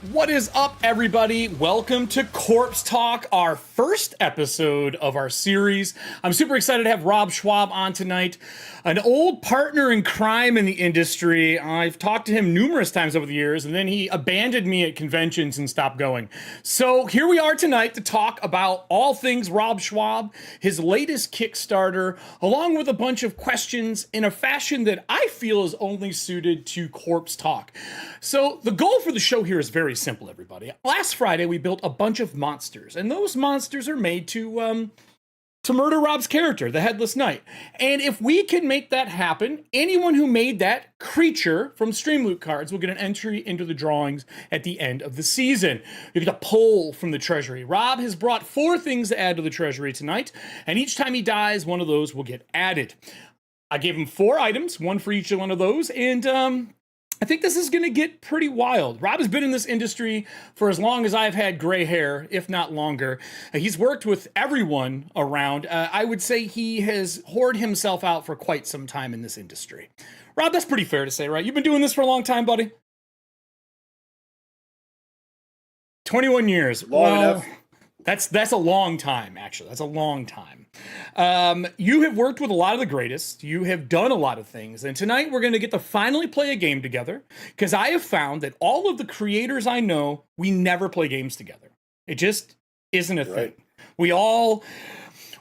What is up, everybody? Welcome to Corpse Talk, our first episode of our series. I'm super excited to have Rob Schwalb on tonight, an old partner in crime in the industry. I've talked to him numerous times over the years, and then he abandoned me at conventions and stopped going. So here we are tonight to talk about all things Rob Schwalb, his latest Kickstarter, along with a bunch of questions in a fashion that I feel is only suited to Corpse Talk. So the goal for the show here is very simple, everybody. Last Friday, we built a bunch of monsters, and those monsters are made to murder Rob's character, the Headless Knight. And if we can make that happen, anyone who made that creature from Streamloot cards will get an entry into the drawings at the end of the season. You get a pull from the treasury. Rob has brought 4 things to add to the treasury tonight, and each time he dies, one of those will get added. I gave him 4 items, one for each one of those, and I think this is going to get pretty wild. Rob has been in this industry for as long as I've had gray hair, if not longer. He's worked with everyone around. I would say he has whored himself out for quite some time in this industry. Rob, that's pretty fair to say, right? You've been doing this for a long time, buddy? 21 years. Long enough. That's a long time, actually. That's a long time. You have worked with a lot of the greatest. You have done a lot of things. And tonight we're going to get to finally play a game together, because I have found that all of the creators I know, we never play games together. It just isn't a thing. We all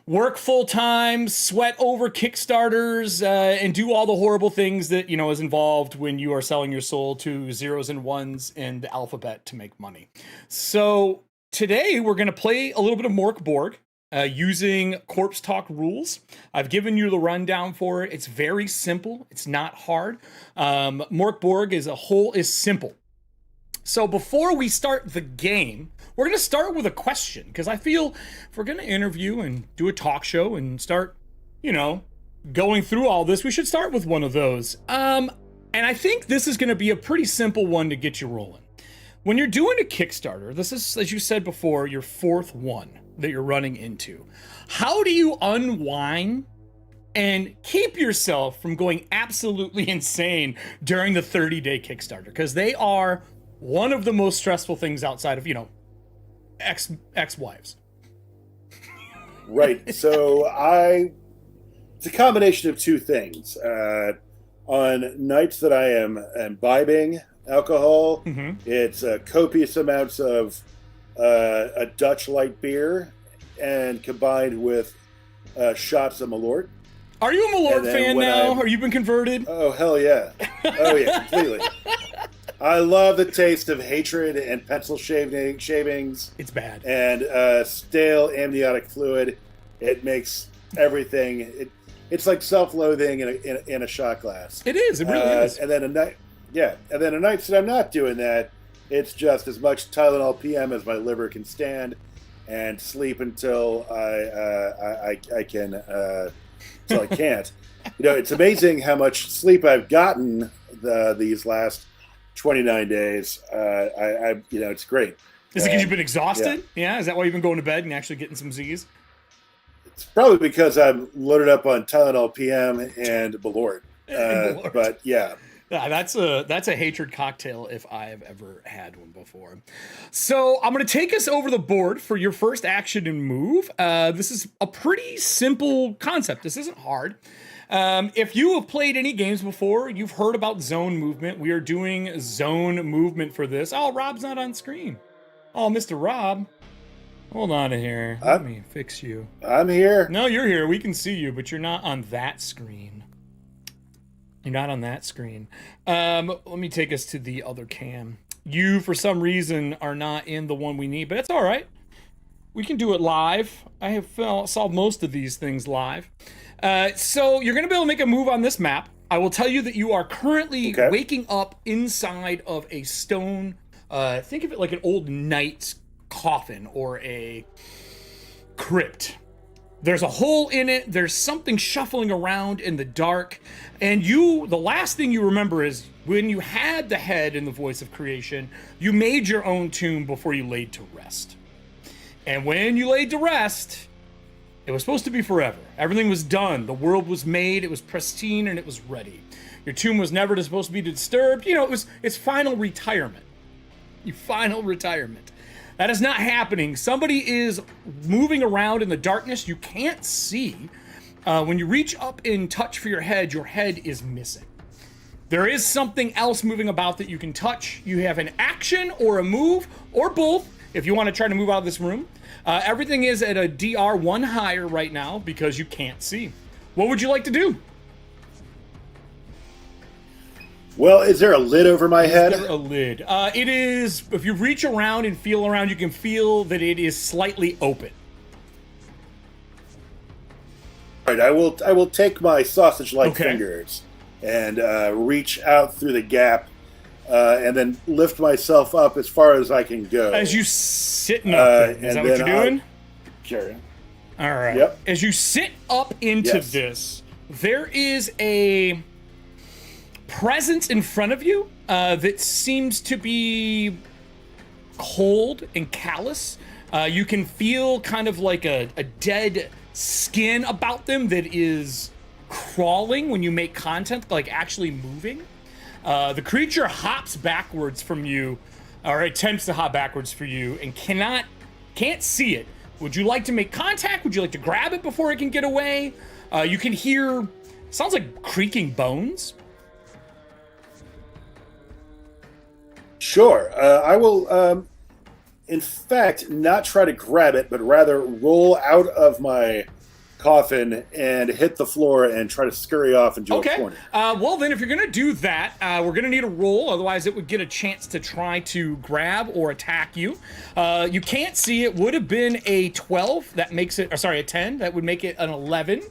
work full-time, sweat over Kickstarters, and do all the horrible things that, is involved when you are selling your soul to zeros and ones in the alphabet to make money. So today, we're going to play a little bit of Mork Borg using Corpse Talk rules. I've given you the rundown for it. It's very simple. It's not hard. Mork Borg as a whole is simple. So before we start the game, we're going to start with a question, because I feel if we're going to interview and do a talk show and start, going through all this, we should start with one of those. And I think this is going to be a pretty simple one to get you rolling. When you're doing a Kickstarter, this is, as you said before, your 4th one that you're running into. How do you unwind and keep yourself from going absolutely insane during the 30-day Kickstarter? Because they are one of the most stressful things outside of, ex-wives. Right. So it's a combination of 2 things. On nights that I am imbibing alcohol, it's copious amounts of a Dutch light beer, and combined with shots of Malort. Are you a Malort fan now? Have you been converted? Oh, hell yeah. Oh, yeah, completely. I love the taste of hatred and pencil shavings. It's bad. And stale amniotic fluid. It makes everything... It's like self-loathing in a shot glass. It is. It really is. And then a night that I'm not doing that, it's just as much Tylenol PM as my liver can stand, and sleep until I can until I can't. It's amazing how much sleep I've gotten these last 29 days. It's great. Is it because you've been exhausted? Yeah. Is that why you've been going to bed and actually getting some Z's? It's probably because I'm loaded up on Tylenol PM and Malort. But yeah. Yeah, that's a hatred cocktail if I have ever had one before. So I'm going to take us over the board for your first action and move. This is a pretty simple concept. This isn't hard. If you have played any games before, you've heard about zone movement. We are doing zone movement for this. Oh, Rob's not on screen. Oh, Mr. Rob. Hold on here. Let me fix you. I'm here. No, you're here. We can see you, but you're not on that screen. You're not on that screen. Let me take us to the other cam. You, for some reason, are not in the one we need, but it's all right. We can do it live. I have solved most of these things live. So you're going to be able to make a move on this map. I will tell you that you are currently waking up inside of a stone. Think of it like an old knight's coffin or a crypt. There's a hole in it. There's something shuffling around in the dark. And the last thing you remember is when you had the head in the voice of creation, you made your own tomb before you laid to rest. And when you laid to rest, it was supposed to be forever. Everything was done. The world was made. It was pristine and it was ready. Your tomb was never supposed to be disturbed. It was its final retirement. Your final retirement. That is not happening. Somebody is moving around in the darkness you can't see. When you reach up and touch for your head is missing. There is something else moving about that you can touch. You have an action or a move, or both, if you want to try to move out of this room. Everything is at a DR 1 higher right now because you can't see. What would you like to do? Well, is there a lid over my head? Is there a lid? It is, if you reach around and feel around, you can feel that it is slightly open. All right, I will take my sausage-like fingers and reach out through the gap and then lift myself up as far as I can go. As you sitting up, is that what you're doing? Sure. All right. Yep. As you sit up into this, there is a presence in front of you that seems to be cold and callous. You can feel kind of like a dead skin about them that is crawling when you make contact, like actually moving. The creature hops backwards from you, or attempts to hop backwards for you, and can't see it. Would you like to make contact? Would you like to grab it before it can get away? You can hear, sounds like creaking bones. Sure. I will, in fact, not try to grab it, but rather roll out of my coffin and hit the floor and try to scurry off into a corner. Well, then, if you're going to do that, we're going to need a roll. Otherwise, it would get a chance to try to grab or attack you. You can't see it. Would have been a 12. That makes it, or sorry, a 10. That would make it an 11.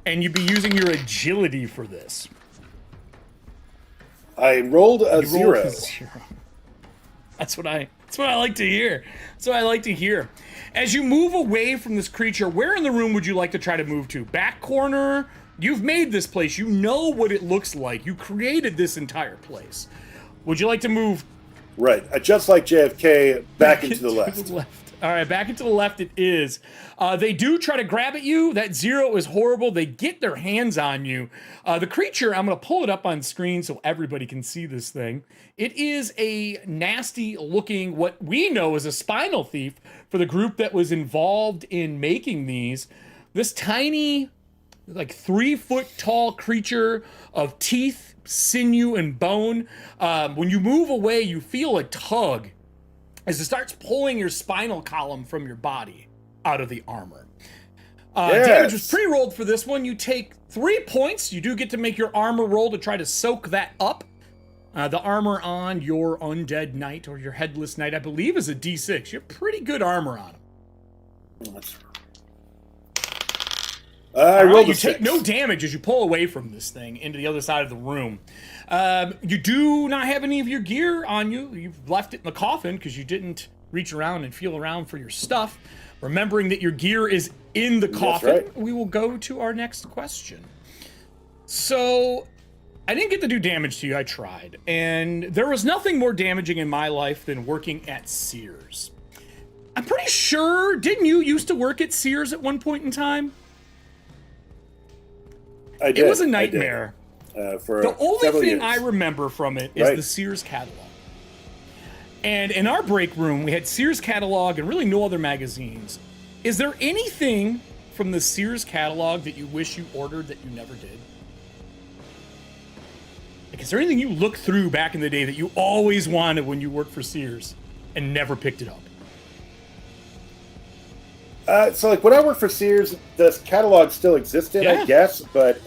And you'd be using your agility for this. I rolled a 0. That's what I like to hear. That's what I like to hear. As you move away from this creature, where in the room would you like to try to move to? Back corner? You've made this place. You know what it looks like. You created this entire place. Would you like to move? Right. Just like JFK, back into the left. All right, back into the left it is. They do try to grab at you. That 0 is horrible. They get their hands on you. The creature, I'm going to pull it up on screen so everybody can see this thing. It is a nasty looking, what we know is a spinal thief for the group that was involved in making these. This tiny, like 3-foot tall creature of teeth, sinew, and bone. When you move away, you feel a tug as it starts pulling your spinal column from your body out of the armor. Damage was pre-rolled for this one. You take 3 points. You do get to make your armor roll to try to soak that up. The armor on your undead knight or your headless knight, I believe, is a D6. You have pretty good armor on him. I rolled a 6. You take no damage as you pull away from this thing into the other side of the room. You do not have any of your gear on you. You've left it in the coffin because you didn't reach around and feel around for your stuff. Remembering that your gear is in the coffin, right. We will go to our next question. So, I didn't get to do damage to you. I tried. And there was nothing more damaging in my life than working at Sears. I'm pretty sure, didn't you used to work at Sears at one point in time? I did. It was a nightmare. For the only thing years. I remember from it is the Sears catalog. And in our break room, we had Sears catalog and really no other magazines. Is there anything from the Sears catalog that you wish you ordered that you never did? Like, is there anything you looked through back in the day that you always wanted when you worked for Sears and never picked it up? So, like, when I worked for Sears, the catalog still existed, I guess, but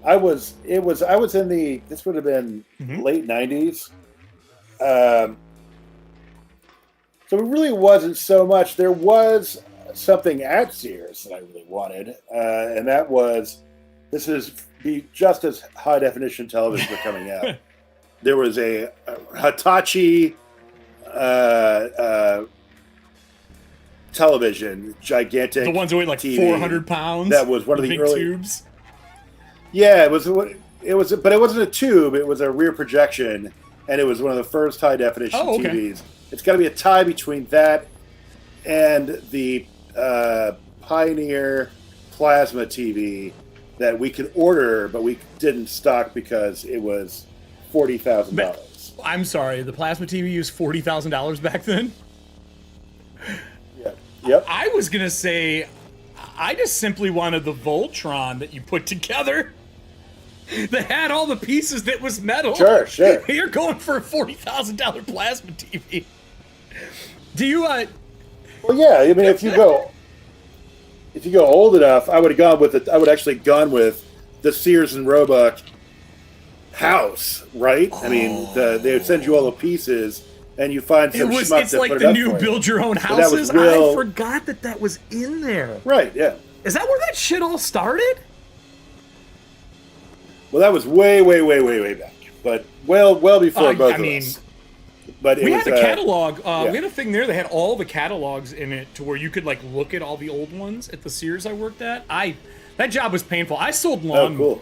I was in the, this would have been late 90s. So it really wasn't so much. There was something at Sears that I really wanted, and that was, this is be just as high definition television were coming out. There was a Hitachi television, gigantic. The ones that weighed like TV 400 pounds. That was one of the big early tubes. Yeah, it was, but it wasn't a tube. It was a rear projection, and it was one of the first high definition TVs. It's got to be a tie between that and the Pioneer plasma TV that we could order, but we didn't stock because it was $40,000. I'm sorry, the plasma TV was $40,000 back then? Yeah. Yep. I was going to say, I just simply wanted the Voltron that you put together that had all the pieces that was metal. Sure. You're going for a $40,000 plasma TV. Do you, Well, yeah, I mean, if you go old enough, I would have gone with it. I would actually gone with the Sears and Roebuck house, right? I mean, they would send you all the pieces, and you find some schmuck it's that like put the it new up for you. build your own But that houses. was real- I forgot that was in there. Right? Yeah. Is that where that shit all started? Well, that was way back, but well before both of us. But we had a catalog. yeah. We had a thing there that had all the catalogs in it, to where you could like look at all the old ones at the Sears I worked at. That job was painful. I sold lawnmowers. Cool.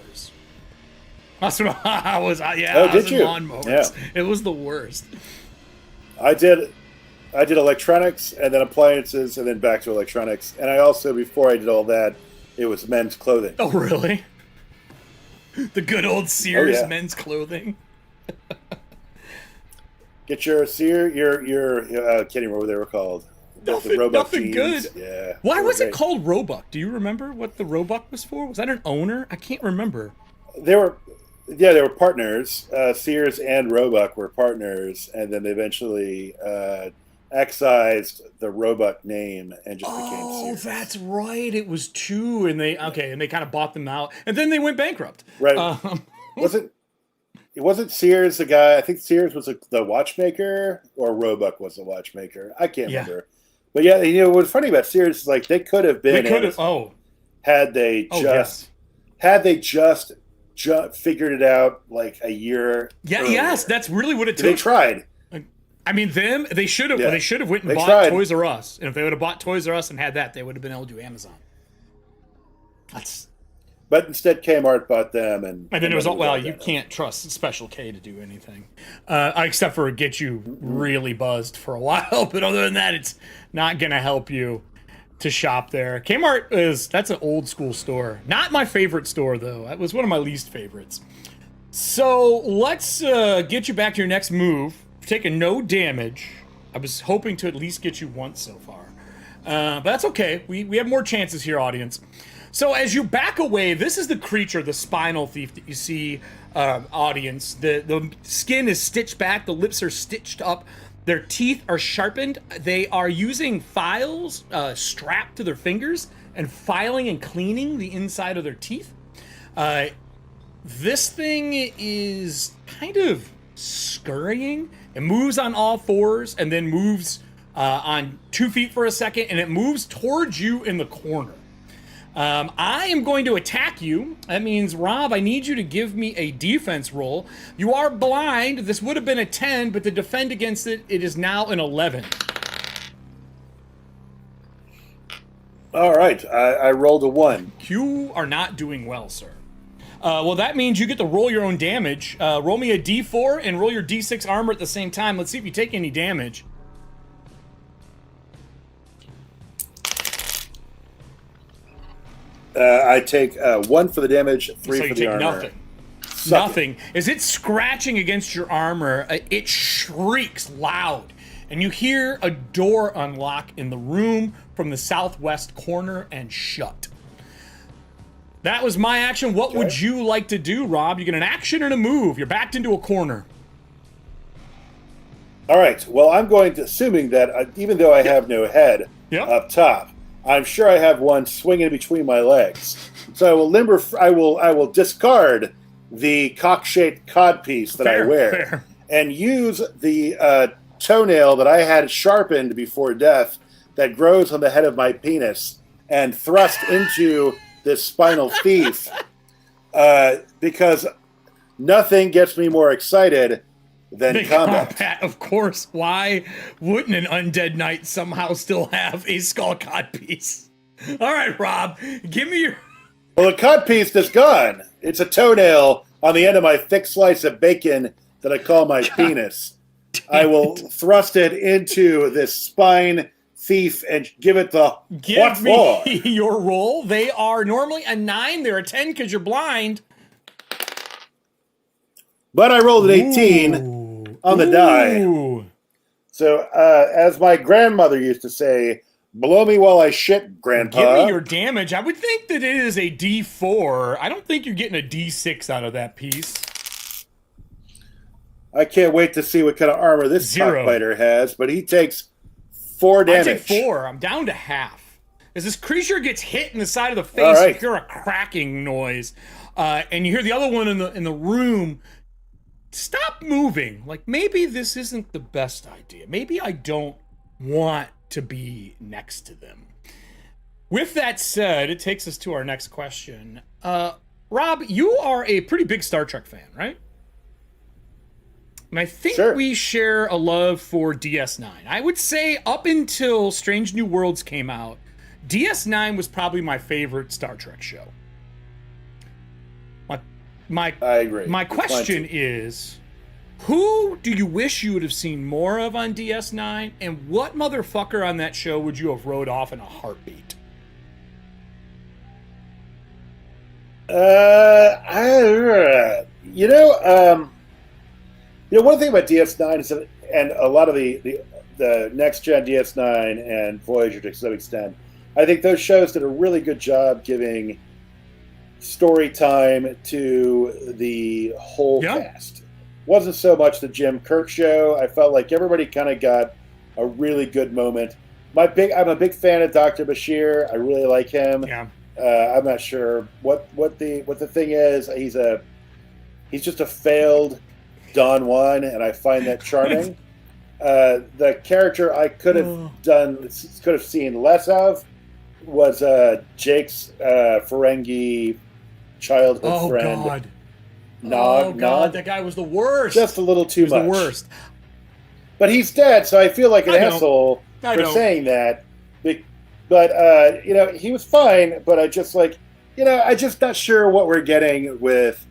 That's what I was. Yeah, Oh, I was did in you? lawnmowers. Yeah. It was the worst. I did electronics, and then appliances, and then back to electronics. And I also, before I did all that, it was men's clothing. Oh, really? The good old Sears men's clothing. Get your Sears, your can't even remember what they were called. The Roebuck Nothing jeans. good. Yeah. Why was it called Roebuck? Do you remember what the Roebuck was for? Was that an owner? I can't remember. They were partners. Sears and Roebuck were partners, and then they eventually excised the Roebuck name and just became Sears. Oh, that's right. It was two, and they kind of bought them out, and then they went bankrupt. Right. It wasn't Sears the guy. I think Sears was the watchmaker, or Roebuck was the watchmaker. I can't remember. But yeah, what's funny about Sears is like they could have been. Had they just figured it out like a year. Yeah. earlier. Yes, that's really what it took. They tried. I mean, they should have. Yeah. They should have went and They bought tried. Toys R Us, and if they would have bought Toys R Us and had that, they would have been able to do Amazon. But instead, Kmart bought them, and then it was you can't trust Special K to do anything, except for get you really buzzed for a while. But other than that, it's not gonna help you to shop there. Kmart that's an old school store. Not my favorite store though. It was one of my least favorites. So let's get you back to your next move. Taking no damage. I was hoping to at least get you once so far, but that's okay. We have more chances here, audience. So as you back away, this is the creature, the spinal thief that you see, audience. The skin is stitched back, the lips are stitched up, their teeth are sharpened. They are using files strapped to their fingers and filing and cleaning the inside of their teeth. This thing is kind of scurrying. It moves on all fours and then moves on 2 feet for a second, and it moves towards you in the corner. I am going to attack you. That means, Rob, I need you to give me a defense roll. You are blind. This would have been a 10, but to defend against it, it is now an 11. All right, I rolled a 1. You are not doing well, sir. Well, that means you get to roll your own damage. Roll me a D4 and roll your D6 armor at the same time. Let's see if you take any damage. I take 1 for the damage, 3 So for you the take armor. nothing. Suck Nothing. As it's scratching against your armor, it shrieks loud. And you hear a door unlock in the room from the southwest corner and shut. That was my action. What would you like to do, Rob? You get an action and a move. You're backed into a corner. All right. Well, I'm going to, assuming that even though I have no head up top, I'm sure I have one swinging between my legs. So I will discard the cock-shaped codpiece that I wear and use the toenail that I had sharpened before death that grows on the head of my penis and thrust into this spinal thief because nothing gets me more excited than combat. Of course. Why wouldn't an undead knight somehow still have a skull codpiece? All right, Rob, give me your... Well, the codpiece is gone. It's a toenail on the end of my thick slice of bacon that I call my penis. I will thrust it into this spine thief and give it the Give me your roll. They are normally a 9. They're a 10 because you're blind. But I rolled an 18. on the die. Ooh. So, as my grandmother used to say, blow me while I shit, Grandpa. Give me your damage. I would think that it is a D4. I don't think you're getting a D6 out of that piece. I can't wait to see what kind of armor this cockbiter has, but he takes 4 damage. I take 4. I'm down to half. As this creature gets hit in the side of the face, you hear a cracking noise, and you hear the other one in the room. Stop moving. Like, maybe this isn't the best idea. Maybe I don't want to be next to them. With that said, it takes us to our next question. Rob, you are a pretty big Star Trek fan, right? And I think we share a love for DS9. I would say up until Strange New Worlds came out, DS9 was probably my favorite Star Trek show. I agree. My question is, who do you wish you would have seen more of on DS9, and what motherfucker on that show would you have wrote off in a heartbeat? One thing about DS9 is that, and a lot of the next gen DS9 and Voyager to some extent, I think those shows did a really good job giving story time to the whole cast. Wasn't so much the Jim Kirk show. I felt like everybody kind of got a really good moment. I'm a big fan of Dr. Bashir. I really like him. Yeah. I'm not sure what the thing is. He's just a failed Don Juan, and I find that charming. The character I could have seen less of was Jake's Ferengi childhood friend. God. Nog, that guy was the worst. Just a little too much. The worst. But he's dead, so I feel like an asshole for saying that. But he was fine. But I just I'm just not sure what we're getting with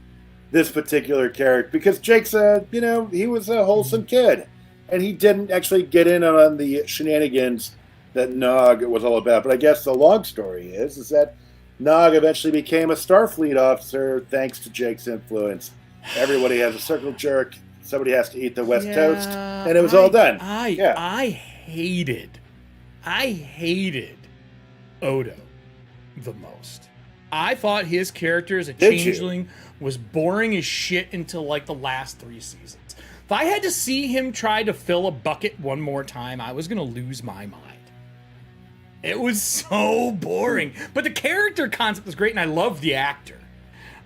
this particular character, because Jake's he was a wholesome kid, and he didn't actually get in on the shenanigans that Nog was all about. But I guess the long story is that Nog eventually became a Starfleet officer thanks to Jake's influence. Everybody has a circle jerk. Somebody has to eat the West Toast, and it was all done. I hated Odo the most. I thought his character as a changeling was boring as shit until like the last 3 seasons. If I had to see him try to fill a bucket one more time, I was gonna lose my mind. It was so boring. But the character concept was great, and I loved the actor.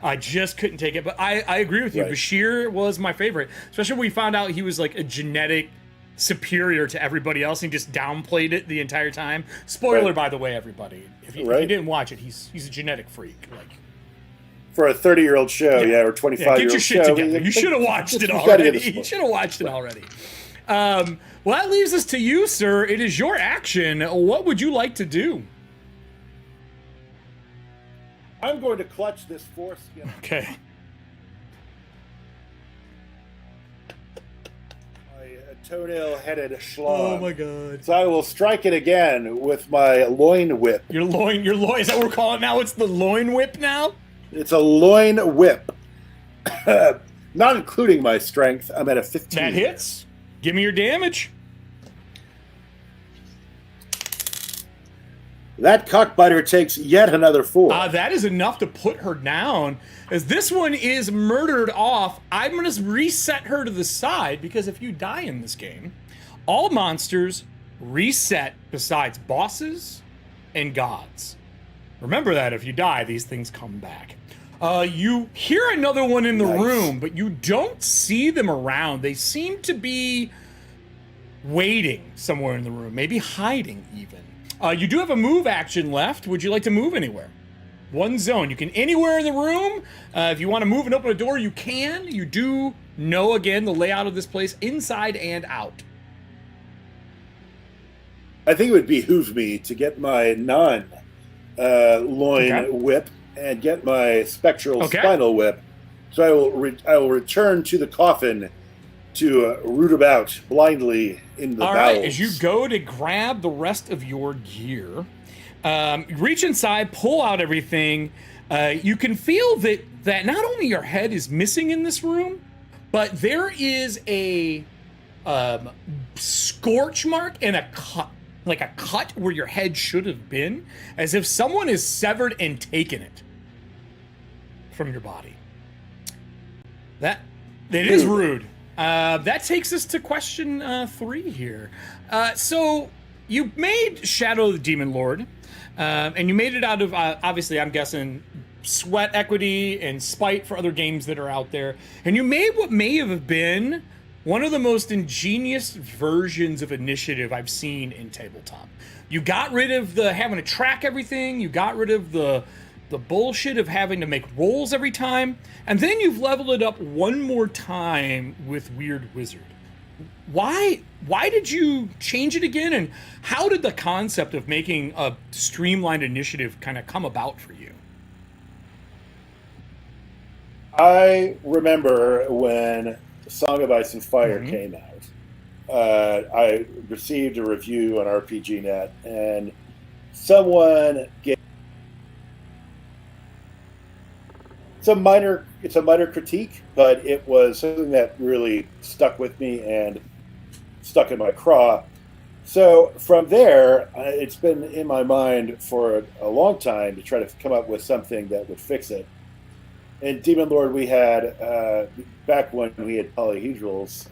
I just couldn't take it. But I agree with you. Right. Bashir was my favorite, especially when we found out he was like a genetic superior to everybody else, and he just downplayed it the entire time. Spoiler, by the way, everybody. If you didn't watch it, he's a genetic freak. Like, for a 30-year-old show, or 25-year-old show. Get your shit together. You should have watched it already. You should have watched it already. Well, that leaves us to you, sir. It is your action. What would you like to do? I'm going to clutch this foreskin. Okay. My toenail-headed schlong. Oh my god. So I will strike it again with my loin whip. Your loin, is that what we're calling it now? It's the loin whip now? It's a loin whip. Not including my strength. I'm at a 15. That hits. Give me your damage. That cockbiter takes yet another 4. That is enough to put her down. As this one is murdered off, I'm going to reset her to the side, because if you die in this game, all monsters reset besides bosses and gods. Remember that if you die, these things come back. You hear another one in the room, but you don't see them around. They seem to be waiting somewhere in the room, maybe hiding even. You do have a move action left. Would you like to move anywhere? One zone. You can anywhere in the room. If you want to move and open a door, you can. You do know, again, the layout of this place inside and out. I think it would behoove me to get my non-loin whip and get my spectral spinal whip. So I will return to the coffin to root about blindly in the bowels. All right, as you go to grab the rest of your gear, reach inside, pull out everything. You can feel that not only your head is missing in this room, but there is a scorch mark and a cut, like a cut where your head should have been, as if someone has severed and taken it from your body. That it is rude. That takes us to question 3 here. So you made Shadow of the Demon Lord, and you made it out of obviously, I'm guessing, sweat equity and spite for other games that are out there, and you made what may have been one of the most ingenious versions of initiative I've seen in tabletop. You got rid of the having to track everything. You got rid of the bullshit of having to make rolls every time. And then you've leveled it up one more time with Weird Wizard. Why did you change it again? And how did the concept of making a streamlined initiative kind of come about for you? I remember when Song of Ice and Fire came out. I received a review on RPGNet, and someone gave it's a minor critique, but it was something that really stuck with me and stuck in my craw. So from there, it's been in my mind for a long time to try to come up with something that would fix it. In Demon Lord, we had back when we had polyhedrals.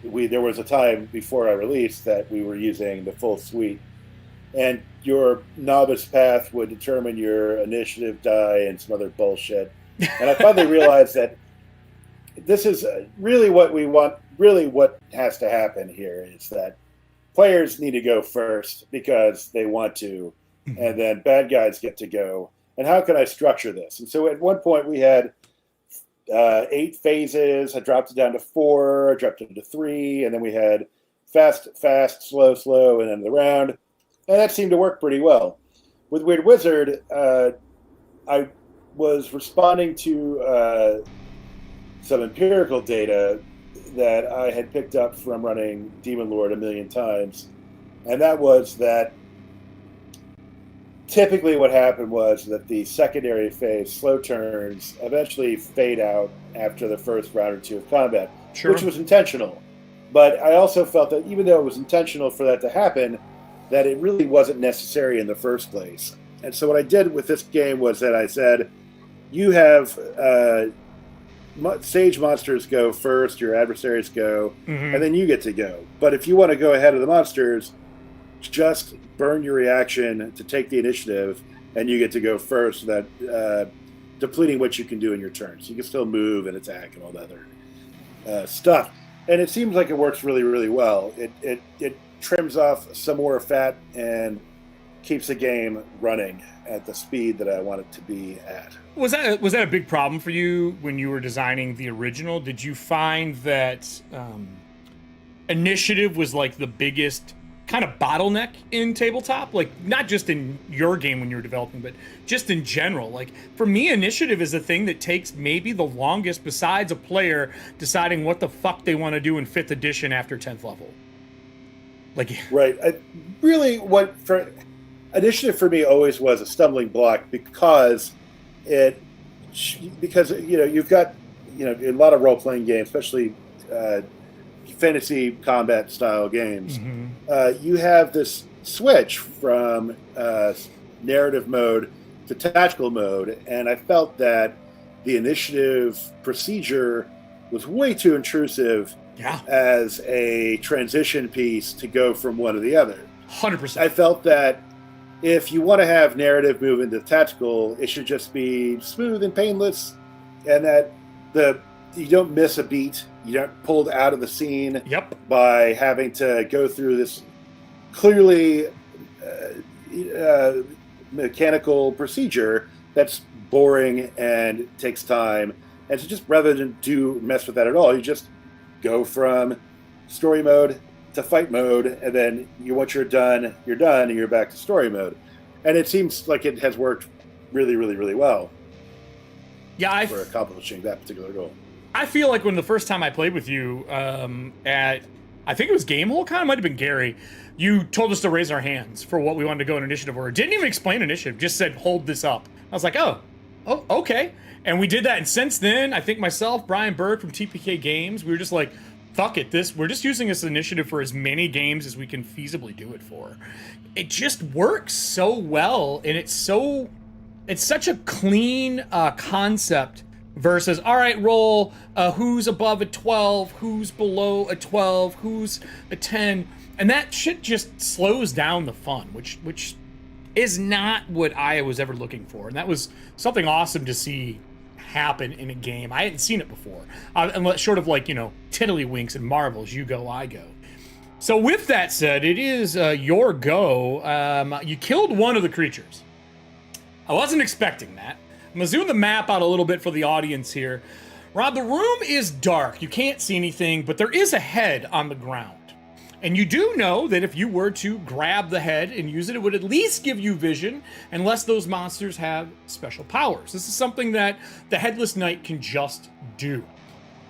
There was a time before I released that we were using the full suite, and your novice path would determine your initiative die and some other bullshit. And I finally realized that this is really what we want. Really, what has to happen here is that players need to go first because they want to, and then bad guys get to go. And how can I structure this? And so at one point we had 8 phases. I dropped it down to 4, I dropped it to 3, and then we had fast, slow, slow, and then the round. And that seemed to work pretty well. With Weird Wizard, I was responding to some empirical data that I had picked up from running Demon Lord a million times. And that was that typically what happened was that the secondary phase, slow turns, eventually fade out after the first round or 2 of combat, which was intentional. But I also felt that even though it was intentional for that to happen, that it really wasn't necessary in the first place. And so what I did with this game was that I said, you have sage monsters go first, your adversaries go, and then you get to go. But if you want to go ahead of the monsters, just burn your reaction to take the initiative, and you get to go first, so that depleting what you can do in your turn. So you can still move and attack and all the other stuff. And it seems like it works really, really well. It trims off some more fat and keeps the game running at the speed that I want it to be at. Was that a big problem for you when you were designing the original? Did you find that initiative was like the biggest kind of bottleneck in tabletop? Like, not just in your game when you were developing, but just in general. Like, for me, initiative is the thing that takes maybe the longest besides a player deciding what the fuck they want to do in 5th edition after 10th level. Like, right. Initiative for me always was a stumbling block because you've got a lot of role-playing games, especially fantasy combat style games, you have this switch from narrative mode to tactical mode, and I felt that the initiative procedure was way too intrusive as a transition piece to go from one to the other. 100%. I felt that if you want to have narrative move into tactical, it should just be smooth and painless, and that you don't miss a beat. You aren't pulled out of the scene by having to go through this clearly mechanical procedure that's boring and takes time. And so just rather than mess with that at all, you just go from story mode to fight mode, and then once you're done, and you're back to story mode. And it seems like it has worked really, really, really well for accomplishing that particular goal. I feel like when the first time I played with you at, I think it was GameHole, might have been Gary, you told us to raise our hands for what we wanted to go in initiative order. Didn't even explain initiative, just said, hold this up. I was like, oh, Oh, okay. And we did that, and since then, I think myself, Brian Burke from TPK Games, we were just like, fuck it, we're just using this initiative for as many games as we can feasibly do it for. It just works so well, and it's such a clean concept versus, all right, roll, who's above a 12, who's below a 12, who's a 10, and that shit just slows down the fun, which is not what I was ever looking for, and that was something awesome to see happen in a game. I hadn't seen it before, unless short of like, tiddlywinks and marbles, you go, I go. So with that said, it is your go. You killed one of the creatures. I wasn't expecting that. I'm gonna zoom the map out a little bit for the audience here. Rob, the room is dark. You can't see anything, but there is a head on the ground. And you do know that if you were to grab the head and use it, it would at least give you vision, unless those monsters have special powers. This is something that the Headless Knight can just do.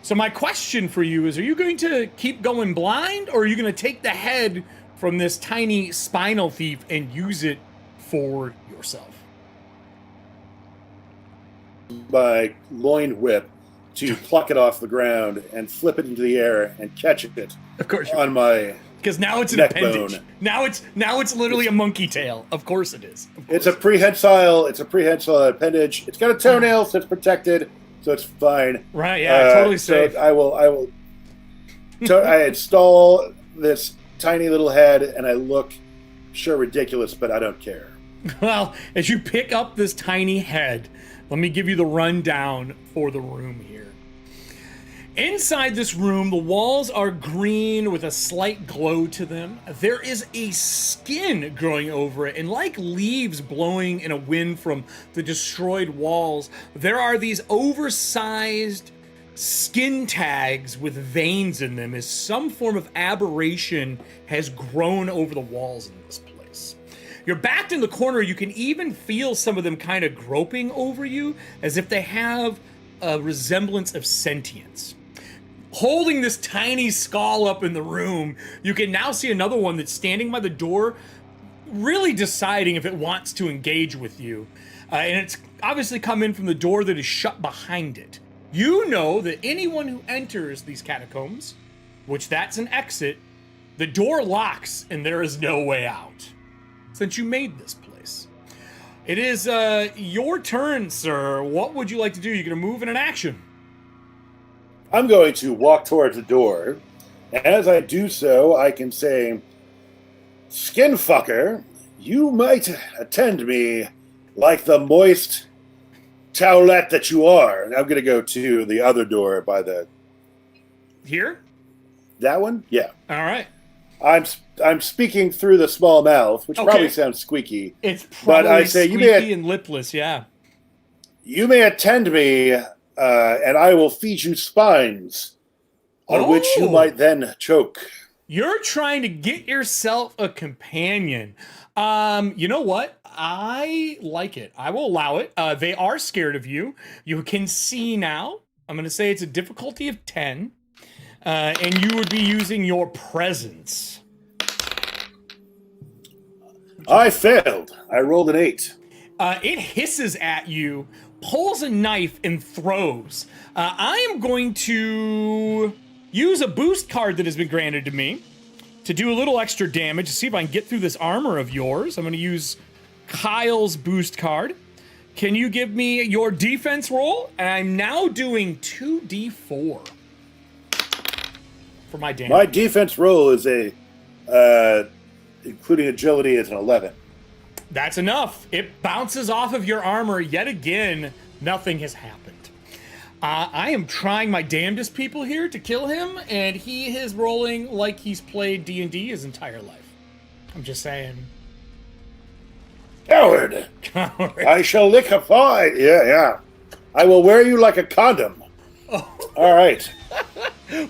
So my question for you is, are you going to keep going blind, or are you going to take the head from this tiny spinal thief and use it for yourself? My loin whip to pluck it off the ground and flip it into the air and catch it. Of course, on my because now it's an appendage. Bone. Now it's literally a monkey tail. Of course it is. It's a prehensile. It's a prehensile appendage. It's got a toenail, so it's protected, so it's fine. Right? Yeah, totally safe. So I will. I install this tiny little head, and I look sure ridiculous, but I don't care. Well, as you pick up this tiny head, let me give you the rundown for the room here. Inside this room, the walls are green with a slight glow to them. There is a skin growing over it, and like leaves blowing in a wind from the destroyed walls, there are these oversized skin tags with veins in them as some form of aberration has grown over the walls in this place. You're backed in the corner. You can even feel some of them kind of groping over you as if they have a resemblance of sentience. Holding this tiny skull up in the room, you can now see another one that's standing by the door, really deciding if it wants to engage with you. And it's obviously come in from the door that is shut behind it. You know that anyone who enters these catacombs, which that's an exit, the door locks and there is no way out. Since you made this place. It is your turn, sir. What would you like to do? You're going to move in an action. I'm going to walk towards the door. As I do so, I can say, "Skinfucker, you might attend me like the moist towelette that you are." And I'm going to go to the other door by the... Here? That one? Yeah. All right. I'm speaking through the small mouth, which probably sounds squeaky. It's probably but I say, squeaky and lipless, yeah. You may attend me, and I will feed you spines, on which you might then choke. You're trying to get yourself a companion. You know what? I like it. I will allow it. They are scared of you. You can see now. I'm going to say it's a difficulty of 10. And you would be using your presence. I failed. I rolled an 8. It hisses at you, pulls a knife, and throws. I am going to use a boost card that has been granted to me to do a little extra damage to see if I can get through this armor of yours. I'm going to use Kyle's boost card. Can you give me your defense roll? And I'm now doing 2d4 for my damage. My defense roll is including agility, is an 11. That's enough. It bounces off of your armor yet again. Nothing has happened. I am trying my damnedest, people, here to kill him, and he is rolling like he's played D&D his entire life. I'm just saying. Coward! I shall lick a thigh. Yeah. I will wear you like a condom. Oh. All right.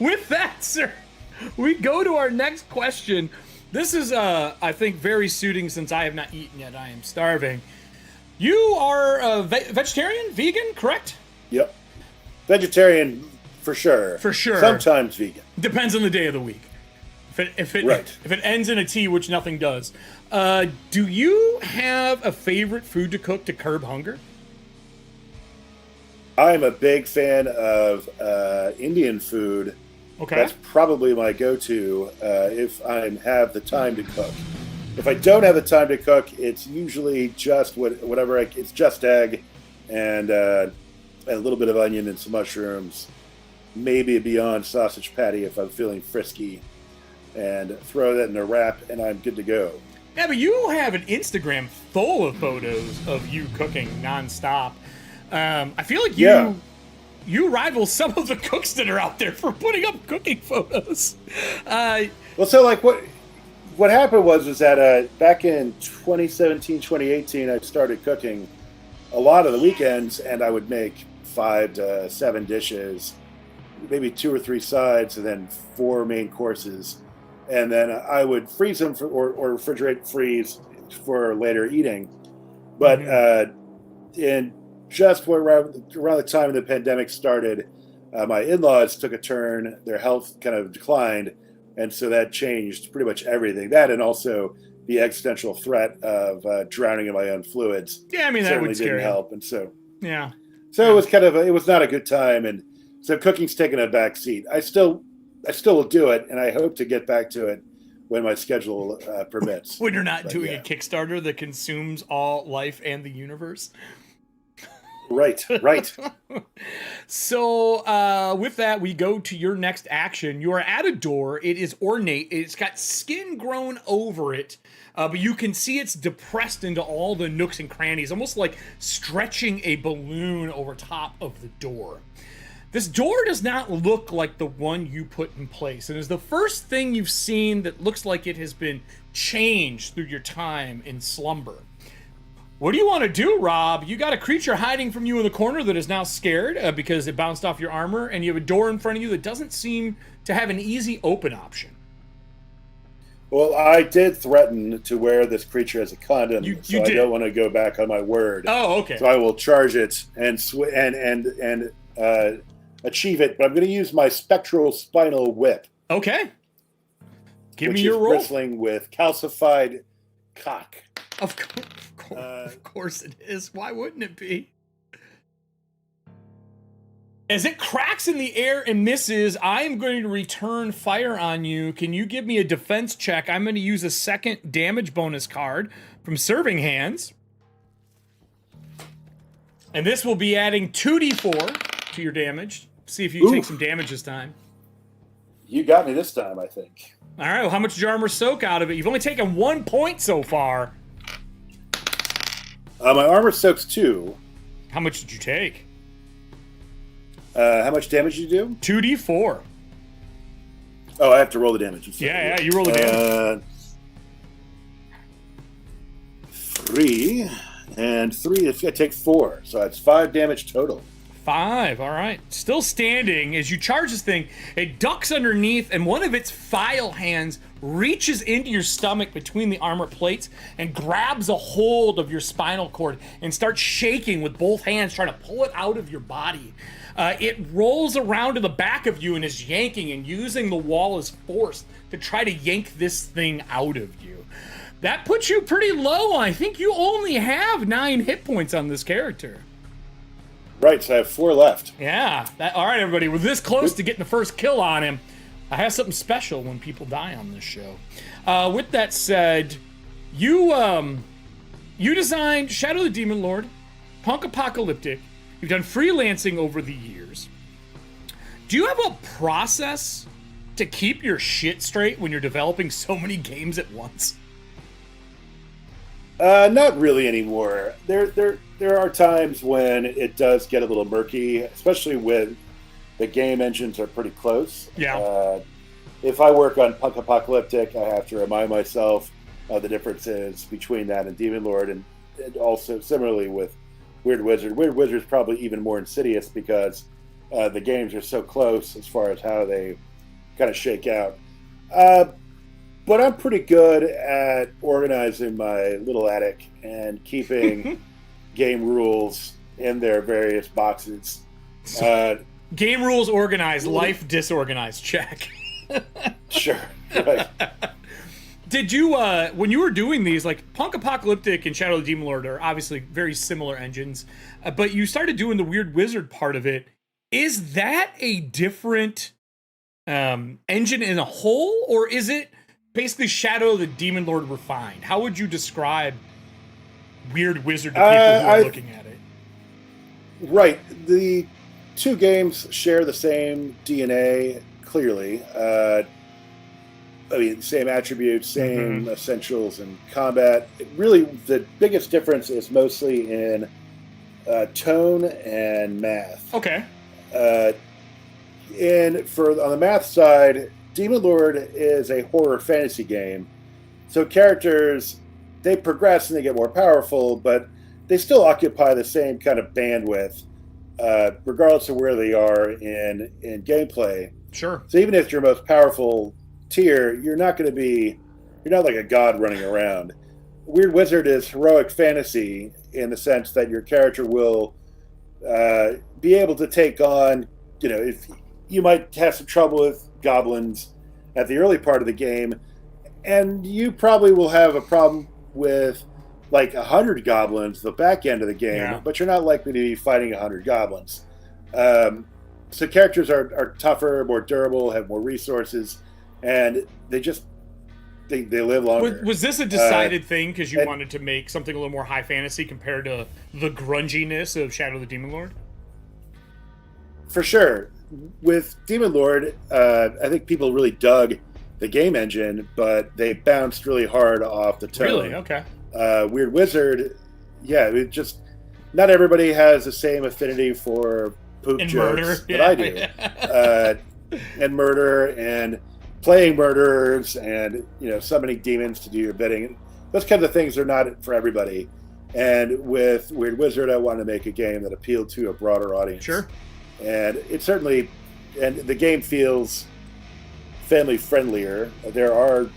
With that, sir, we go to our next question. This is, I think, very suiting since I have not eaten yet. I am starving. You are a vegetarian, vegan, correct? Yep. Vegetarian, for sure. For sure. Sometimes vegan. Depends on the day of the week. If it ends in a T, which nothing does. Do you have a favorite food to cook to curb hunger? I'm a big fan of Indian food. Okay. That's probably my go-to if I have the time to cook. If I don't have the time to cook, it's usually just whatever. It's just egg and a little bit of onion and some mushrooms, maybe a Beyond sausage patty if I'm feeling frisky, and throw that in a wrap, and I'm good to go. Yeah, but you have an Instagram full of photos of you cooking nonstop. I feel like you rival some of the cooks that are out there for putting up cooking photos. Well, so like what happened was that back in 2017, 2018, I started cooking a lot of the weekends, and I would make 5 to 7 dishes, maybe 2 or 3 sides, and then 4 main courses. And then I would freeze them or refrigerate freeze for later eating. But in just around the time the pandemic started, my in-laws took a turn. Their health kind of declined. And so that changed pretty much everything. That, and also the existential threat of drowning in my own fluids. Yeah, I mean, that would didn't help. And so, yeah. So it was it was not a good time. And so cooking's taken a back seat. I still will do it, and I hope to get back to it when my schedule permits. When you're not doing a Kickstarter that consumes all life and the universe. Right. So with that, we go to your next action. You are at a door. It is ornate. It's got skin grown over it, but you can see it's depressed into all the nooks and crannies, almost like stretching a balloon over top of the door. This door does not look like the one you put in place, and is the first thing you've seen that looks like it has been changed through your time in slumber. What do you want to do, Rob? You got a creature hiding from you in the corner that is now scared because it bounced off your armor, and you have a door in front of you that doesn't seem to have an easy open option. Well, I did threaten to wear this creature as a condom, so I don't want to go back on my word. Oh, okay. So I will charge it and achieve it, but I'm going to use my spectral spinal whip. Okay. Give me your roll. Which is bristling with calcified cock. Of course it is. Why wouldn't it be? As it cracks in the air and misses, I am going to return fire on you. Can you give me a defense check? I'm going to use a second damage bonus card from Serving Hands. And this will be adding 2d4 to your damage. See if you take some damage this time. You got me this time, I think. All right, well, how much did your armor soak out of it? You've only taken 1 point so far. My armor soaks 2. How much did you take? How much damage did you do? 2d4. Oh, I have to roll the damage. Yeah, you roll the damage. 3 and 3. I take 4, so that's 5 damage total. 5, all right. Still standing. As you charge this thing, it ducks underneath, and one of its file hands reaches into your stomach between the armor plates and grabs a hold of your spinal cord and starts shaking with both hands, trying to pull it out of your body. It rolls around to the back of you and is yanking and using the wall as force to try to yank this thing out of you. That puts you pretty low. I think you only have 9 hit points on this character. Right, so I have 4 left. Yeah. All right, everybody. We're this close to getting the first kill on him. I have something special when people die on this show. With that said, you designed Shadow the Demon Lord, Punk Apocalyptic. You've done freelancing over the years. Do you have a process to keep your shit straight when you're developing so many games at once? Not really anymore. There are times when it does get a little murky, especially when the game engines are pretty close. Yeah. If I work on Punk Apocalyptic, I have to remind myself of the differences between that and Demon Lord, and also similarly with Weird Wizard. Weird Wizard is probably even more insidious because the games are so close as far as how they kind of shake out. But I'm pretty good at organizing my little attic and keeping game rules in their various boxes. Game rules organized, life disorganized. Check. Sure. Right. Did you, when you were doing these, like Punk Apocalyptic and Shadow of the Demon Lord are obviously very similar engines, but you started doing the Weird Wizard part of it. Is that a different engine in a whole, or is it basically Shadow of the Demon Lord refined? How would you describe Weird Wizard to people who are looking at it? Right. The two games share the same DNA, clearly. I mean, same attributes, same essentials and combat. Really, the biggest difference is mostly in tone and math. Okay. On the math side, Demon Lord is a horror fantasy game, so characters, they progress and they get more powerful, but they still occupy the same kind of bandwidth, regardless of where they are in gameplay. Sure. So even if your most powerful tier, you're not like a god running around. Weird Wizard is heroic fantasy in the sense that your character will be able to take on, if you might have some trouble with goblins at the early part of the game, and you probably will have a problem with like 100 goblins the back end of the game, but you're not likely to be fighting 100 goblins. So characters are tougher, more durable, have more resources, and they live longer. Was this a decided thing because you wanted to make something a little more high fantasy compared to the grunginess of Shadow of the Demon Lord? For sure. With Demon Lord, I think people really dug the game engine, but they bounced really hard off the tone. Really? Okay. Weird Wizard, not everybody has the same affinity for poop and jokes murder. that I do. And murder and playing murderers and summoning demons to do your bidding. Those kinds of things are not for everybody. And with Weird Wizard, I wanted to make a game that appealed to a broader audience. Sure. And the game feels family friendlier. There are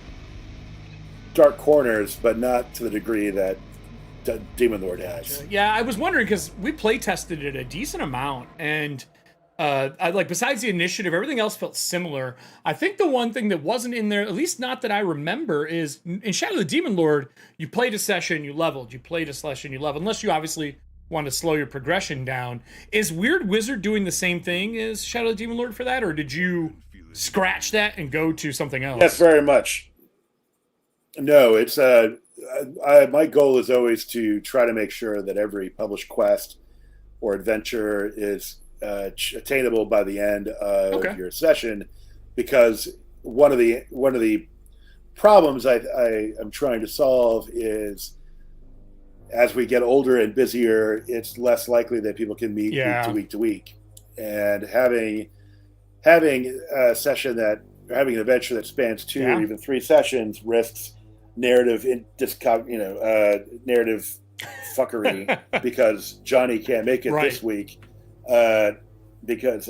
dark corners, but not to the degree that Demon Lord has. Yeah, I was wondering because we play tested it a decent amount, and besides the initiative, everything else felt similar. I think the one thing that wasn't in there, at least not that I remember, is in Shadow of the Demon Lord, you played a session, you leveled. You played a session, you leveled. Unless you obviously want to slow your progression down. Is Weird Wizard doing the same thing as Shadow of the Demon Lord for that, or did you scratch that and go to something else? Yes, very much. No, it's my goal is always to try to make sure that every published quest or adventure is attainable by the end of your session, because one of the problems I'm trying to solve is as we get older and busier, it's less likely that people can meet week to week, and having a session having an adventure that spans 2 or even 3 sessions risks narrative narrative fuckery because Johnny can't make it this week because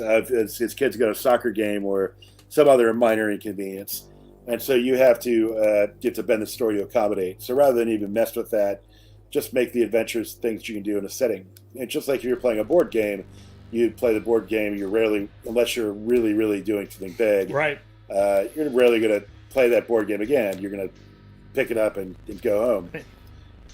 his kids got a soccer game or some other minor inconvenience, and so you have to get to bend the story to accommodate. So rather than even mess with that, just make the adventures things you can do in a setting. And just like if you're playing a board game, you play the board game, you're rarely, unless you're really, really doing something big, right? You're rarely going to play that board game again. You're going to pick it up and go home.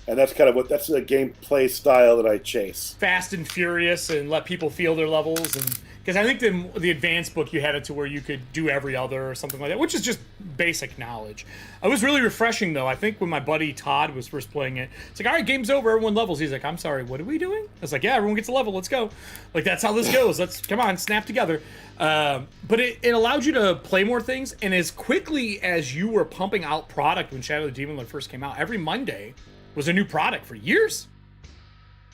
And that's kind of that's the gameplay style that I chase. Fast and furious, and let people feel their levels. And because I think the advanced book, you had it to where you could do every other or something like that, which is just basic knowledge. It was really refreshing, though. I think when my buddy Todd was first playing it, it's like, all right, game's over, everyone levels. He's like, I'm sorry, what are we doing? I was like, yeah, everyone gets a level, let's go. Like, that's how this goes. Let's, come on, snap together. But it allowed you to play more things, and as quickly as you were pumping out product when Shadow of the Demon Lord first came out, every Monday was a new product for years.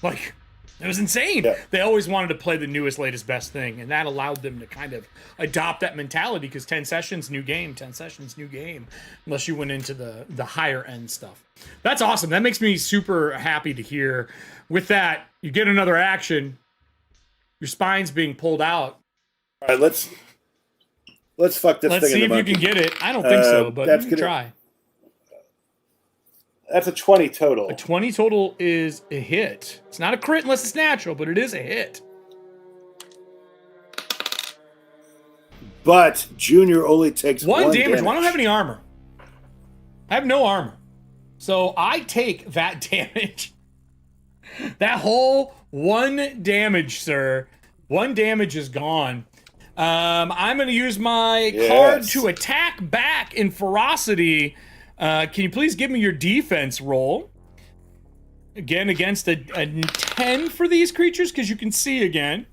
Like, it was insane. Yeah. They always wanted to play the newest, latest, best thing, and that allowed them to kind of adopt that mentality, because 10 sessions, new game, 10 sessions, new game, unless you went into the higher end stuff. That's awesome. That makes me super happy to hear. With that, you get another action, your spine's being pulled out. All right, let's fuck this thing in the monkey. Let's see if you can get it. I don't think so, but you can try. That's a 20 total. A 20 total is a hit. It's not a crit unless it's natural, but it is a hit. But Junior only takes one damage. Well, I don't have any armor. I have no armor. So I take that damage. That whole 1 damage, sir. 1 damage is gone. I'm going to use my card to attack back in ferocity. Can you please give me your defense roll? Again, against a 10 for these creatures, because you can see again.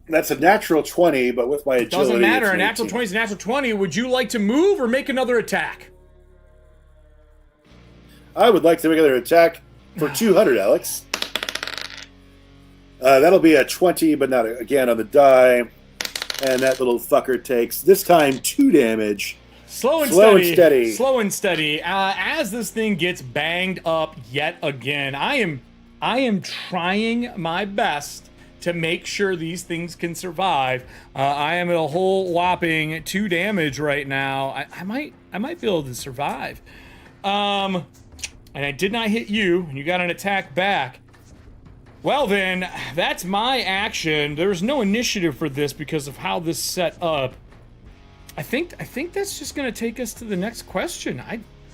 That's a natural 20, but with my agility, doesn't matter. it's A natural 20 is a natural 20. Would you like to move or make another attack? I would like to make another attack for 200, Alex. That'll be a 20, but not again on the die. And that little fucker takes, this time, 2 damage. Slow and steady. Slow and steady. As this thing gets banged up yet again, I am trying my best to make sure these things can survive. I am at a whole whopping 2 damage right now. I might be able to survive. And I did not hit you, and you got an attack back. Well then, that's my action. There's no initiative for this because of how this set up. I think that's just gonna take us to the next question.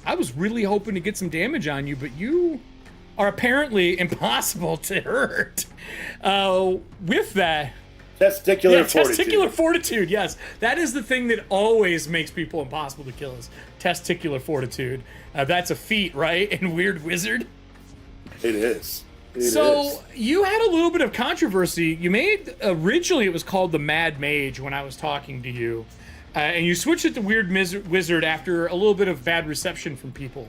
I was really hoping to get some damage on you, but you are apparently impossible to hurt. With that, testicular fortitude. Testicular fortitude. Yes, that is the thing that always makes people impossible to kill. Is testicular fortitude. That's a feat, right? In Weird Wizard. It is. So you had a little bit of controversy. You made originally it was called the Mad Mage when I was talking to you. And you switched it to Weird Wizard after a little bit of bad reception from people.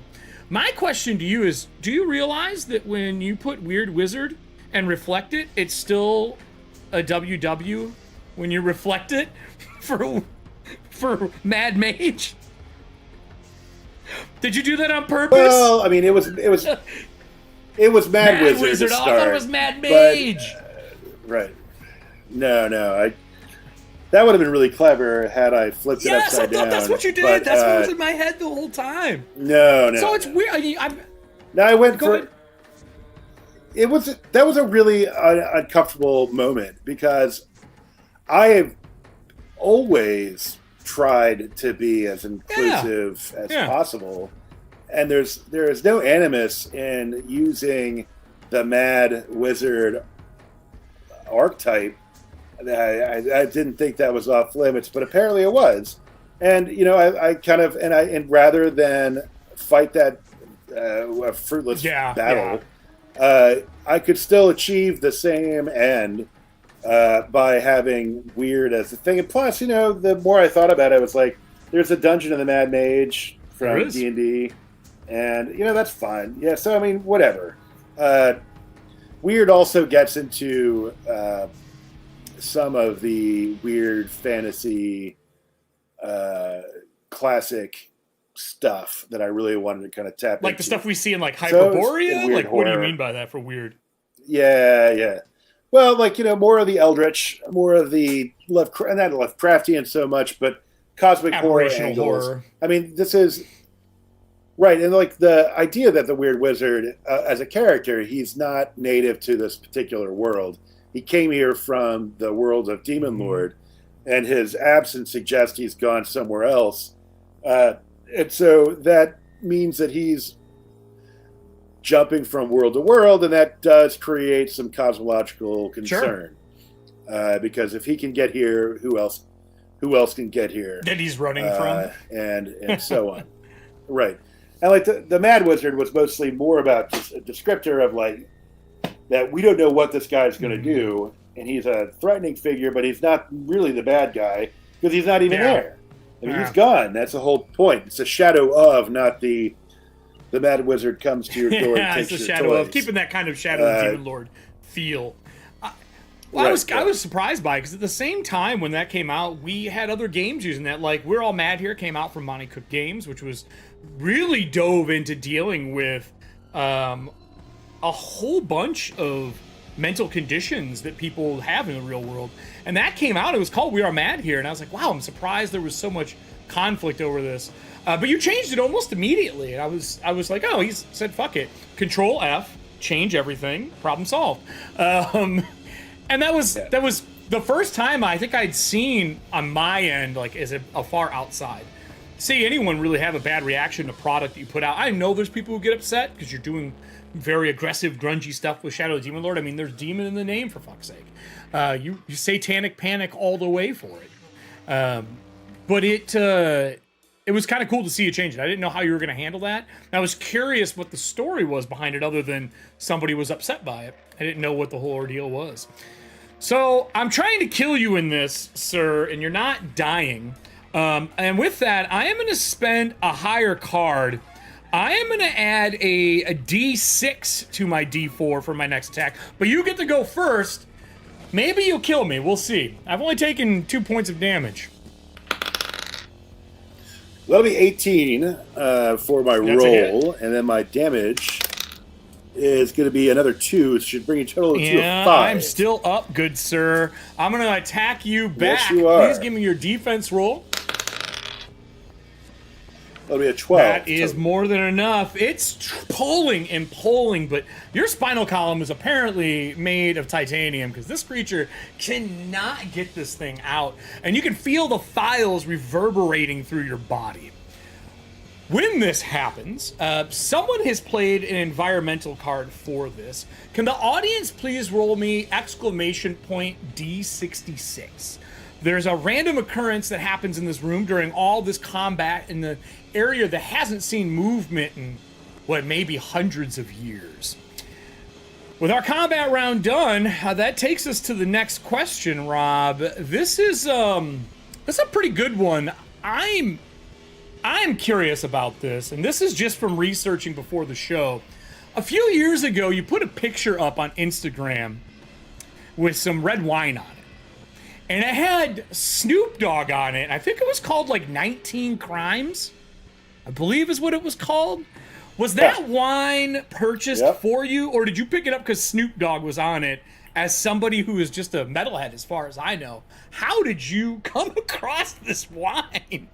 My question to you is, do you realize that when you put Weird Wizard and reflect it, it's still a WW when you reflect it for Mad Mage? Did you do that on purpose? Well, I mean, it was Mad Wizard to start, I thought it was Mad Mage. But, right. No, that would have been really clever had I flipped it upside down. Yes, I thought that's what you did. But, that's what was in my head the whole time. No. So it's weird. I mean, I went for... That was a really uncomfortable moment because I have always tried to be as inclusive as possible. And there is no animus in using the Mad Wizard archetype. I didn't think that was off limits, but apparently it was. And I kind of rather than fight that fruitless battle, I could still achieve the same end by having weird as the thing. And plus, the more I thought about it, I was like, there's a Dungeon of the Mad Mage from D&D, and that's fine. Yeah, so I mean, whatever. Weird also gets into some of the weird fantasy classic stuff that I really wanted to kind of tap into. Like the stuff we see in like Hyperborea? Like horror. What do you mean by that for weird? Yeah. Well, more of the Eldritch, more of the not Lovecraftian so much, but cosmic horror angles. Horror. I mean, this is right, and like the idea that the Weird Wizard, as a character, he's not native to this particular world. He came here from the world of Demon Lord, and his absence suggests he's gone somewhere else. And so that means that he's jumping from world to world, and that does create some cosmological concern. Sure. Because if he can get here, who else can get here? That he's running from? And so on. Right. And like the Mad Wizard was mostly more about just a descriptor of like, that we don't know what this guy's going to do, and he's a threatening figure, but he's not really the bad guy because he's not even there. I mean, he's gone. That's the whole point. It's a shadow of, not the Mad Wizard comes to your door and takes your toys. It's a shadow of, keeping that kind of Shadow of Demon Lord feel. I was surprised by it because at the same time when that came out, we had other games using that. Like We're All Mad Here came out from Monty Cook Games, which was really dove into dealing with a whole bunch of mental conditions that people have in the real world. And that came out, it was called We Are Mad Here, and I was like, wow, I'm surprised there was so much conflict over this. But you changed it almost immediately, and I was like, oh, he's said fuck it. Control F, change everything, problem solved. And that was the first time I think I'd seen on my end, like, as a far outside. see anyone really have a bad reaction to product that you put out. I know there's people who get upset because you're doing very aggressive, grungy stuff with Shadow of the Demon Lord. I mean, there's demon in the name, for fuck's sake. You satanic panic all the way for it. But it was kind of cool to see you change it. I didn't know how you were going to handle that. I was curious what the story was behind it, other than somebody was upset by it. I didn't know what the whole ordeal was. So I'm trying to kill you in this, sir, and you're not dying. And with that, I am going to spend a higher card. I am going to add a D6 to my D4 for my next attack. But you get to go first. Maybe you'll kill me. We'll see. I've only taken 2 points of damage. That'll be 18 for my roll, and then my damage is going to be another 2. It should bring a total of 2 of 5. I'm still up, good sir. I'm going to attack you back. Yes, you are. Please give me your defense roll. That'll be a 12. That is more than enough. It's pulling and pulling, but your spinal column is apparently made of titanium because this creature cannot get this thing out. And you can feel the files reverberating through your body. When this happens, someone has played an environmental card for this. Can the audience please roll me exclamation point D66? There's a random occurrence that happens in this room during all this combat in the area that hasn't seen movement in, what, maybe hundreds of years. With our combat round done, that takes us to the next question, Rob. This is a pretty good one. I'm curious about this, and this is just from researching before the show. A few years ago, you put a picture up on Instagram with some red wine on it. And it had Snoop Dogg on it. I think it was called like 19 Crimes, I believe is what it was called. Was that wine purchased for you, or did you pick it up because Snoop Dogg was on it as somebody who is just a metalhead as far as I know? How did you come across this wine?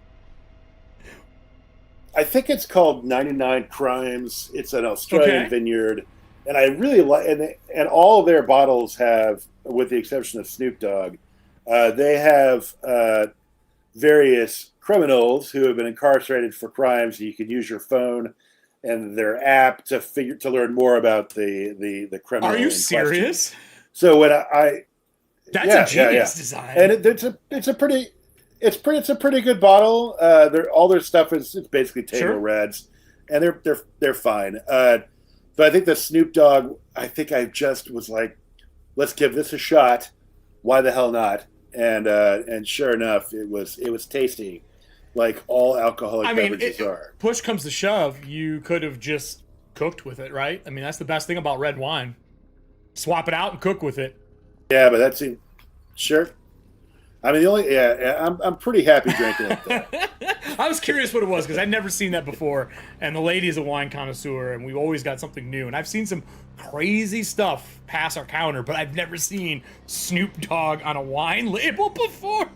I think it's called 99 Crimes. It's an Australian vineyard. And I really like, and all of their bottles have, with the exception of Snoop Dogg, they have various criminals who have been incarcerated for crimes. You can use your phone and their app to learn more about the criminal. Are you serious? So when that's a genius design, and it's a pretty good bottle. All their stuff is basically table reds, and they're fine. But I think the Snoop Dogg, I think I just was like, let's give this a shot. Why the hell not? And sure enough, it was tasty, like all alcoholic beverages are. Push comes to shove, you could have just cooked with it, right? I mean, that's the best thing about red wine. Swap it out and cook with it. Yeah, but sure. I mean, I'm pretty happy drinking it. I was curious what it was because I'd never seen that before. And the lady is a wine connoisseur, and we've always got something new. And I've seen some crazy stuff pass our counter, but I've never seen Snoop Dogg on a wine label before.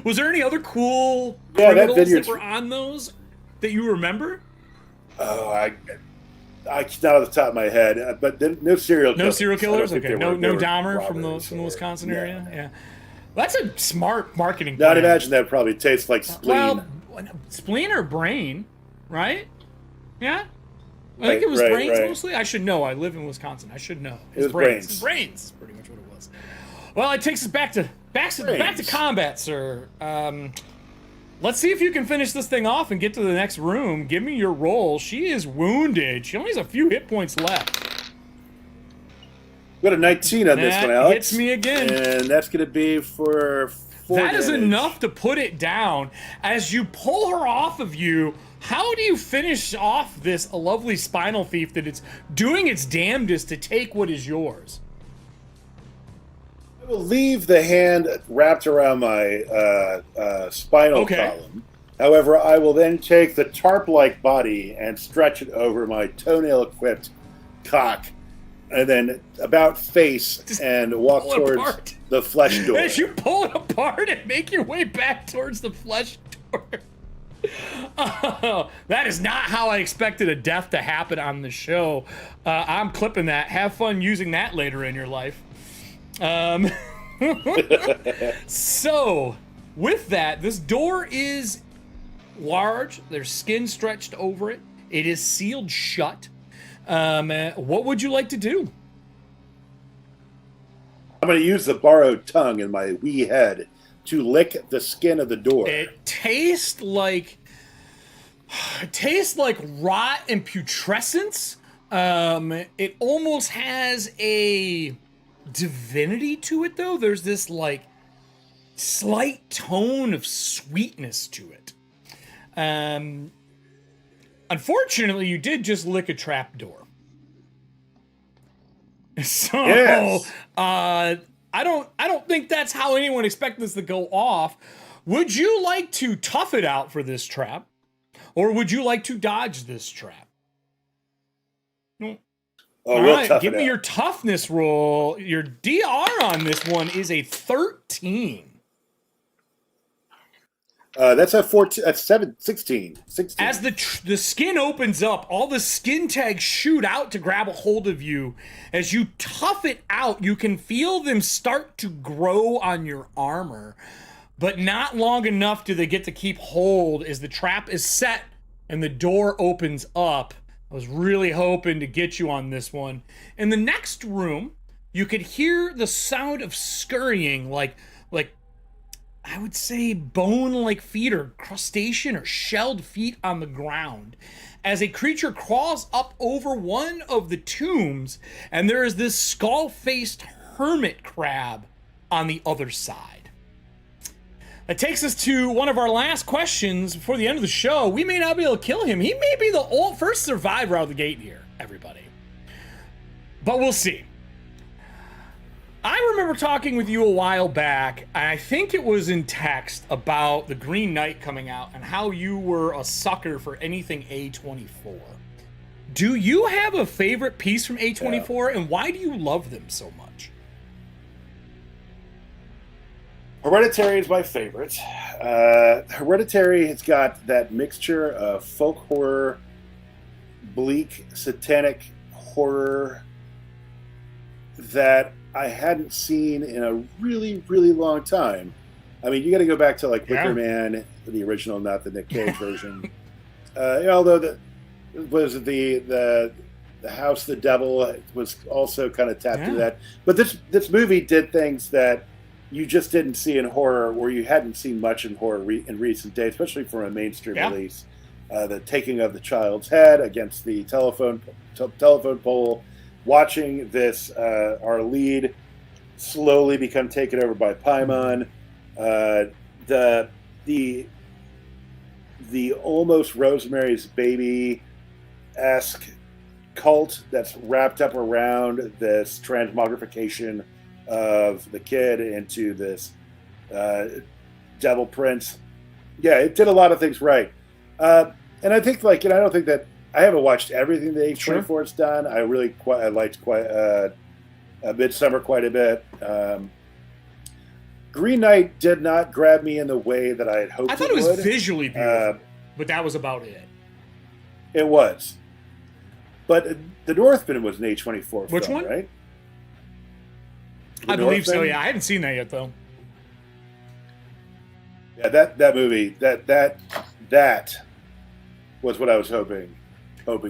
Was there any other cool criminals that were on those that you remember? Oh, I not off the top of my head, but no serial killers. No serial killers? Okay, no Dahmer from the Wisconsin area? Yeah. That's a smart marketing plan. I'd imagine that probably tastes like spleen. Well, spleen or brain, right? Yeah? I think it was brains mostly. I should know. I live in Wisconsin. I should know. It was brains. Brains is pretty much what it was. Well, it takes us back to combat, sir. Let's see if you can finish this thing off and get to the next room. Give me your roll. She is wounded. She only has a few hit points left. We got a 19 on this one, Alex. Hits me again. And that's going to be for 4 That is damage. enough to put it down. As you pull her off of you, how do you finish off this lovely spinal thief that it's doing its damnedest to take what is yours? I will leave the hand wrapped around my spinal column. However, I will then take the tarp-like body and stretch it over my toenail-equipped cock, and then about face Just and walk towards the flesh door. As you pull it apart and make your way back towards the flesh door. Oh, that is not how I expected a death to happen on the show. I'm clipping that. Have fun using that later in your life. So, with that, this door is large. There's skin stretched over it. It is sealed shut. What would you like to do? I'm going to use the borrowed tongue in my wee head to lick the skin of the door. It tastes like rot and putrescence. It almost has a divinity to it, though. There's this like slight tone of sweetness to it. Unfortunately, you did just lick a trap door. So yes. I don't think that's how anyone expected this to go off. Would you like to tough it out for this trap, or would you like to dodge this trap? No. All right, give me your toughness roll. Your DR on this one is a 13. That's a 14. That's 16. As the skin opens up, all the skin tags shoot out to grab a hold of you. As you tough it out, you can feel them start to grow on your armor, but not long enough do they get to keep hold as the trap is set and the door opens up. I was really hoping to get you on this one. In the next room, you could hear the sound of scurrying, like I would say bone-like feet or crustacean or shelled feet on the ground as a creature crawls up over one of the tombs, and there is this skull-faced hermit crab on the other side. That takes us to one of our last questions before the end of the show. We may not be able to kill him. He may be the first survivor out of the gate here, everybody. But we'll see. I remember talking with you a while back, and I think it was in text, about the Green Knight coming out and how you were a sucker for anything A24. Do you have a favorite piece from A24, and why do you love them so much? Hereditary is my favorite. Hereditary has got that mixture of folk horror, bleak, satanic horror that I hadn't seen in a really, really long time. I mean, you got to go back to like Wicker Man, the original, not the Nick Cage version. Although the House of the Devil was also kind of tapped into that. But this movie did things that you just didn't see in horror, or you hadn't seen much in horror in recent days, especially from a mainstream release. The taking of the child's head against the telephone pole. Watching this, our lead slowly become taken over by Paimon. The almost Rosemary's Baby-esque cult that's wrapped up around this transmogrification of the kid into this devil prince. Yeah, it did a lot of things right. And I think, I don't think that I haven't watched everything that A24 has done. I liked Midsummer quite a bit. Green Knight did not grab me in the way that I had hoped. I thought it was visually beautiful, but that was about it. It was, but The Northman was an A24 Which film, one? right? I believe so. Yeah, I haven't seen that yet, though. Yeah, that movie that was what I was hoping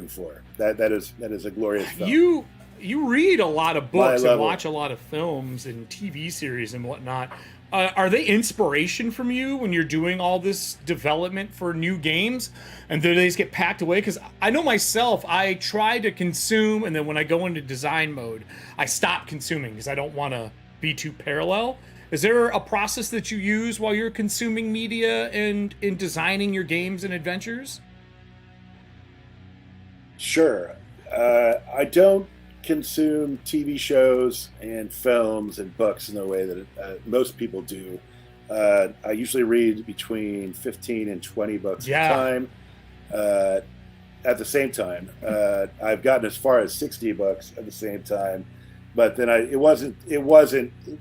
for. That is a glorious film. You read a lot of books and watch a lot of films and TV series and whatnot. Are they inspiration from you when you're doing all this development for new games, and do they just get packed away? Because I know myself, I try to consume, and then when I go into design mode, I stop consuming because I don't want to be too parallel. Is there a process that you use while you're consuming media and in designing your games and adventures? Sure. I don't consume TV shows and films and books in the way that most people do. I usually read between 15 and 20 books at a time. At the same time, I've gotten as far as 60 books at the same time, but then it wasn't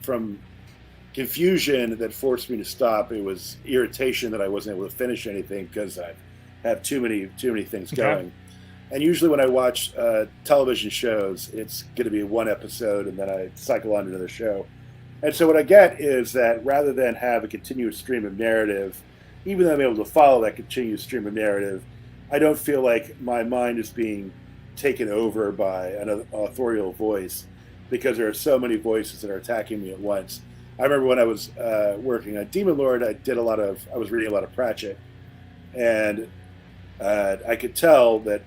from confusion that forced me to stop. It was irritation that I wasn't able to finish anything because I have too many things going. And usually when I watch television shows, it's going to be one episode and then I cycle on to another show. And so what I get is that rather than have a continuous stream of narrative, even though I'm able to follow that continuous stream of narrative, I don't feel like my mind is being taken over by an authorial voice, because there are so many voices that are attacking me at once. I remember when I was working on Demon Lord, I was reading a lot of Pratchett, and I could tell that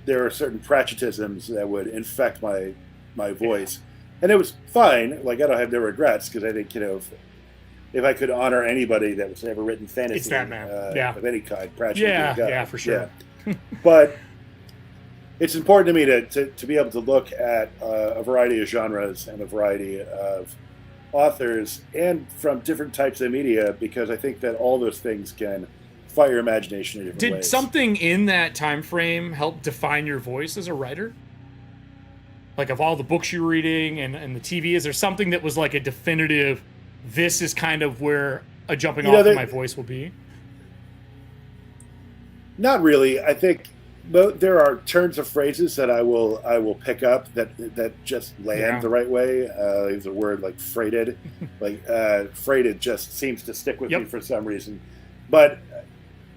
there are certain Pratchettisms that would infect my voice, and it was fine. Like, I don't have no regrets, because I think, if I could honor anybody that was ever written fantasy, It's that man. of any kind, Pratchett. Yeah, for sure. Yeah. But it's important to me to be able to look at a variety of genres and a variety of authors and from different types of media, because I think that all those things can fire your imagination in different ways. Did something in that time frame help define your voice as a writer? Like, of all the books you're reading and the TV, is there something that was like a definitive, this is kind of where a jumping off of my voice will be? Not really. I think there are turns of phrases that I will pick up that just land the right way. There's a word like freighted. Freighted just seems to stick with me for some reason. But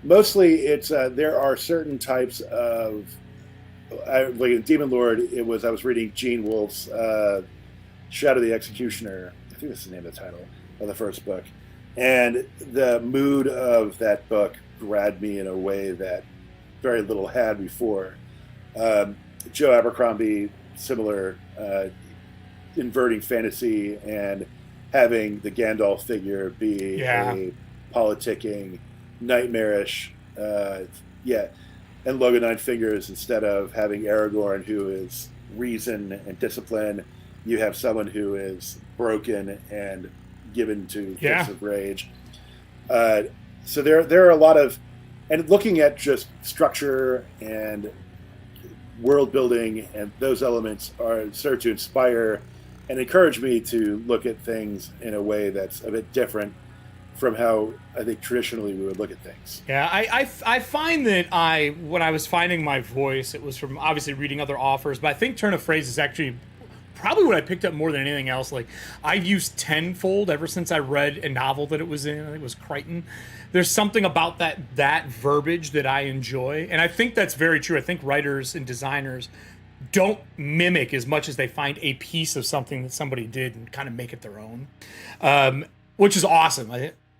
mostly it's there are certain types of like in Demon Lord, I was reading Gene Wolfe's Shadow the Executioner. I think that's the name of the title of the first book. And the mood of that book grabbed me in a way that very little had before. Joe Abercrombie, similar, inverting fantasy and having the Gandalf figure be a politicking, nightmarish, and Logan Nine Fingers, instead of having Aragorn, who is reason and discipline, you have someone who is broken and given to fits of rage. So there are a lot of, and looking at just structure and world building and those elements serve to inspire and encourage me to look at things in a way that's a bit different from how I think traditionally we would look at things. Yeah, I find that when I was finding my voice, it was from obviously reading other authors, but I think turn of phrase is actually probably what I picked up more than anything else. Like, I've used tenfold ever since I read a novel that it was in. I think it was Crichton. There's something about that verbiage that I enjoy, and I think that's very true. I think writers and designers don't mimic as much as they find a piece of something that somebody did and kind of make it their own, which is awesome.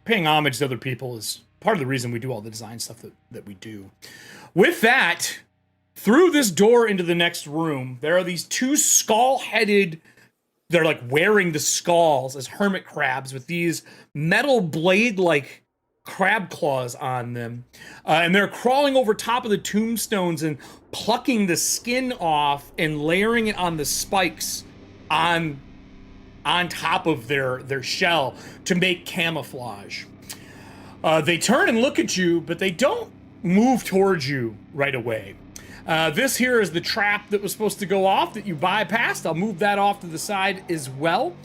Paying homage to other people is part of the reason we do all the design stuff that we do. With that, through this door into the next room, there are these two skull-headed, they're like wearing the skulls as hermit crabs with these metal blade-like crab claws on them. And they're crawling over top of the tombstones and plucking the skin off and layering it on the spikes on top of their shell to make camouflage. They turn and look at you, but they don't move towards you right away. This here is the trap that was supposed to go off that you bypassed. I'll move that off to the side as well.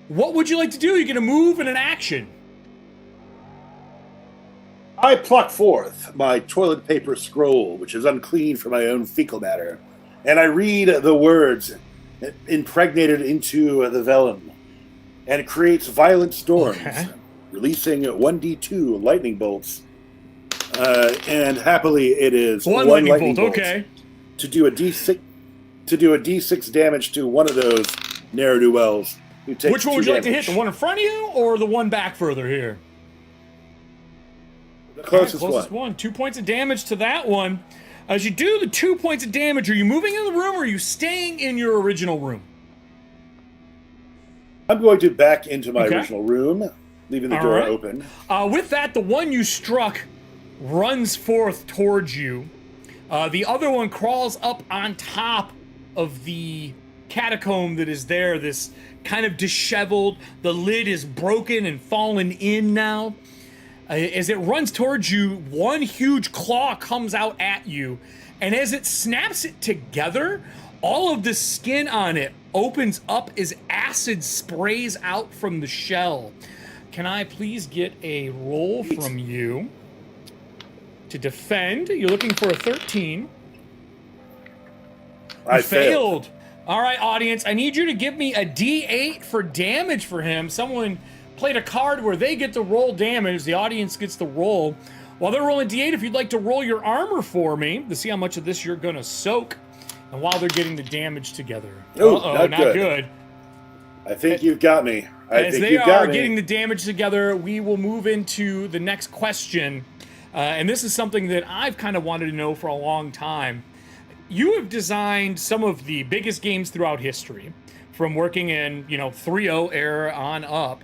What would you like to do? You're going to move in an action. I pluck forth my toilet paper scroll, which is unclean from my own fecal matter, and I read the words impregnated into the vellum, and it creates violent storms, releasing 1d2 lightning bolts. And happily, it is one lightning bolt. Okay. To do a d6 damage to one of those ne'er-do-wells. Which one would you like to hit? The one in front of you, or the one back further here? The closest one. 2 points of damage to that one. As you do the 2 points of damage, are you moving in the room, or are you staying in your original room? I'm going to back into my original room, leaving the door open. With that, the one you struck runs forth towards you. The other one crawls up on top of the catacomb that is there, this kind of disheveled, the lid is broken and fallen in now. As it runs towards you, one huge claw comes out at you, and as it snaps it together, all of the skin on it opens up as acid sprays out from the shell. Can I please get a roll from you to defend? You're looking for a 13. I failed. All right, audience, I need you to give me a D8 for damage for him. Someone played a card where they get to roll damage, the audience gets to roll. While they're rolling D8, if you'd like to roll your armor for me to see how much of this you're going to soak, and while they're getting the damage together. Oh, Uh-oh, not good. I think you've got me. As they are getting the damage together, we will move into the next question. And this is something that I've kind of wanted to know for a long time. You have designed some of the biggest games throughout history, from working in, 3.0 era on up.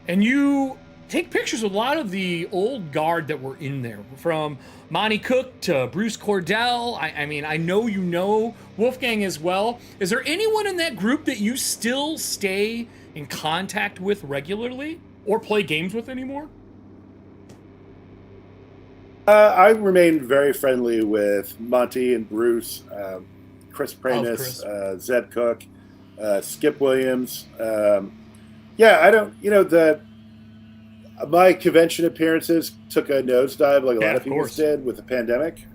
And you take pictures of a lot of the old guard that were in there, from Monty Cook to Bruce Cordell. I mean, I know you know Wolfgang as well. Is there anyone in that group that you still stay in contact with regularly or play games with anymore? I remain very friendly with Monty and Bruce, Chris Pranis, Zeb Cook, Skip Williams. I don't, my convention appearances took a nosedive like a lot of people did with the pandemic.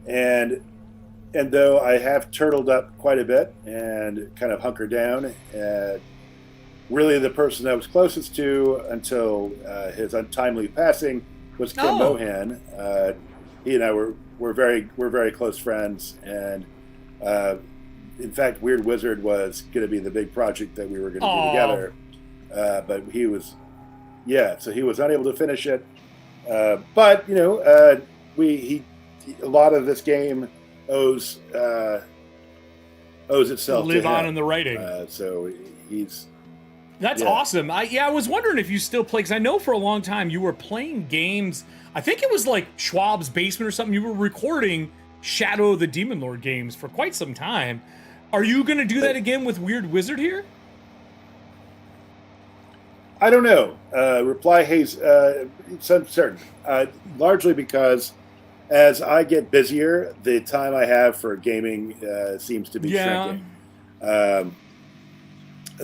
And though I have turtled up quite a bit and kind of hunkered down, really the person I was closest to until his untimely passing was Kim Mohan. He and I were very close friends, and in fact, Weird Wizard was going to be the big project that we were going to do together. But he was, so he was unable to finish it. But a lot of this game owes itself to him. Live on in the writing. So he's. That's awesome. I was wondering if you still play, because I know for a long time you were playing games. I think it was like Schwalb's Basement or something. You were recording Shadow of the Demon Lord games for quite some time. Are you going to do that again with Weird Wizard here? I don't know. Reply Hayes, it's uncertain. Largely because as I get busier, the time I have for gaming seems to be shrinking.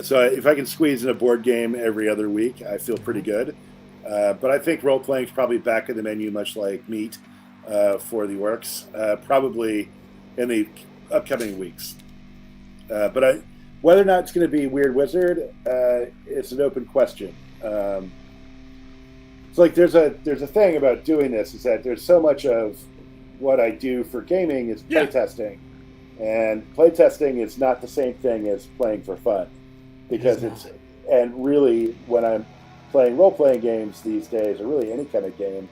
So if I can squeeze in a board game every other week, I feel pretty good. But I think role-playing is probably back in the menu, much like meat for the orcs, probably in the upcoming weeks. But whether or not it's going to be Weird Wizard, it's an open question. It's like there's a thing about doing this, is that there's so much of what I do for gaming is playtesting. And playtesting is not the same thing as playing for fun. Because and really, when I'm playing role-playing games these days, or really any kind of game,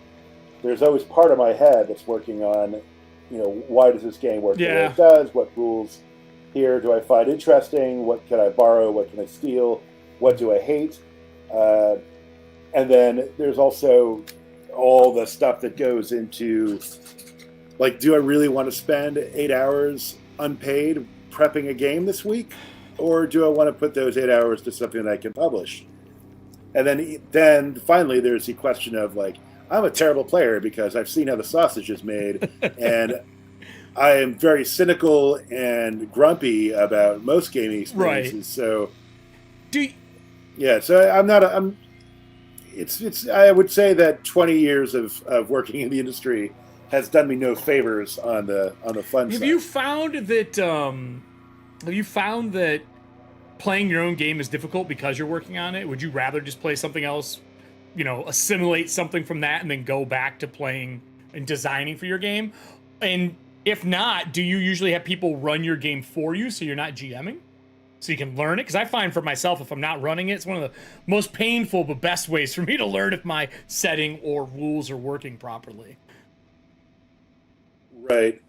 there's always part of my head that's working on, why does this game work the way it does? What rules here do I find interesting? What can I borrow? What can I steal? What do I hate? And then there's also all the stuff that goes into, like, do I really want to spend 8 hours unpaid prepping a game this week? Or do I want to put those 8 hours to something that I can publish? And then finally, there's the question of, like, I'm a terrible player because I've seen how the sausage is made, and I am very cynical and grumpy about most gaming experiences. Right. So, so I'm not. I would say that 20 years of working in the industry has done me no favors on the fun side. Have you found that playing your own game is difficult because you're working on it? Would you rather just play something else, assimilate something from that and then go back to playing and designing for your game? And if not, do you usually have people run your game for you so you're not GMing? So you can learn it? Because I find for myself, if I'm not running it, it's one of the most painful but best ways for me to learn if my setting or rules are working properly. Right.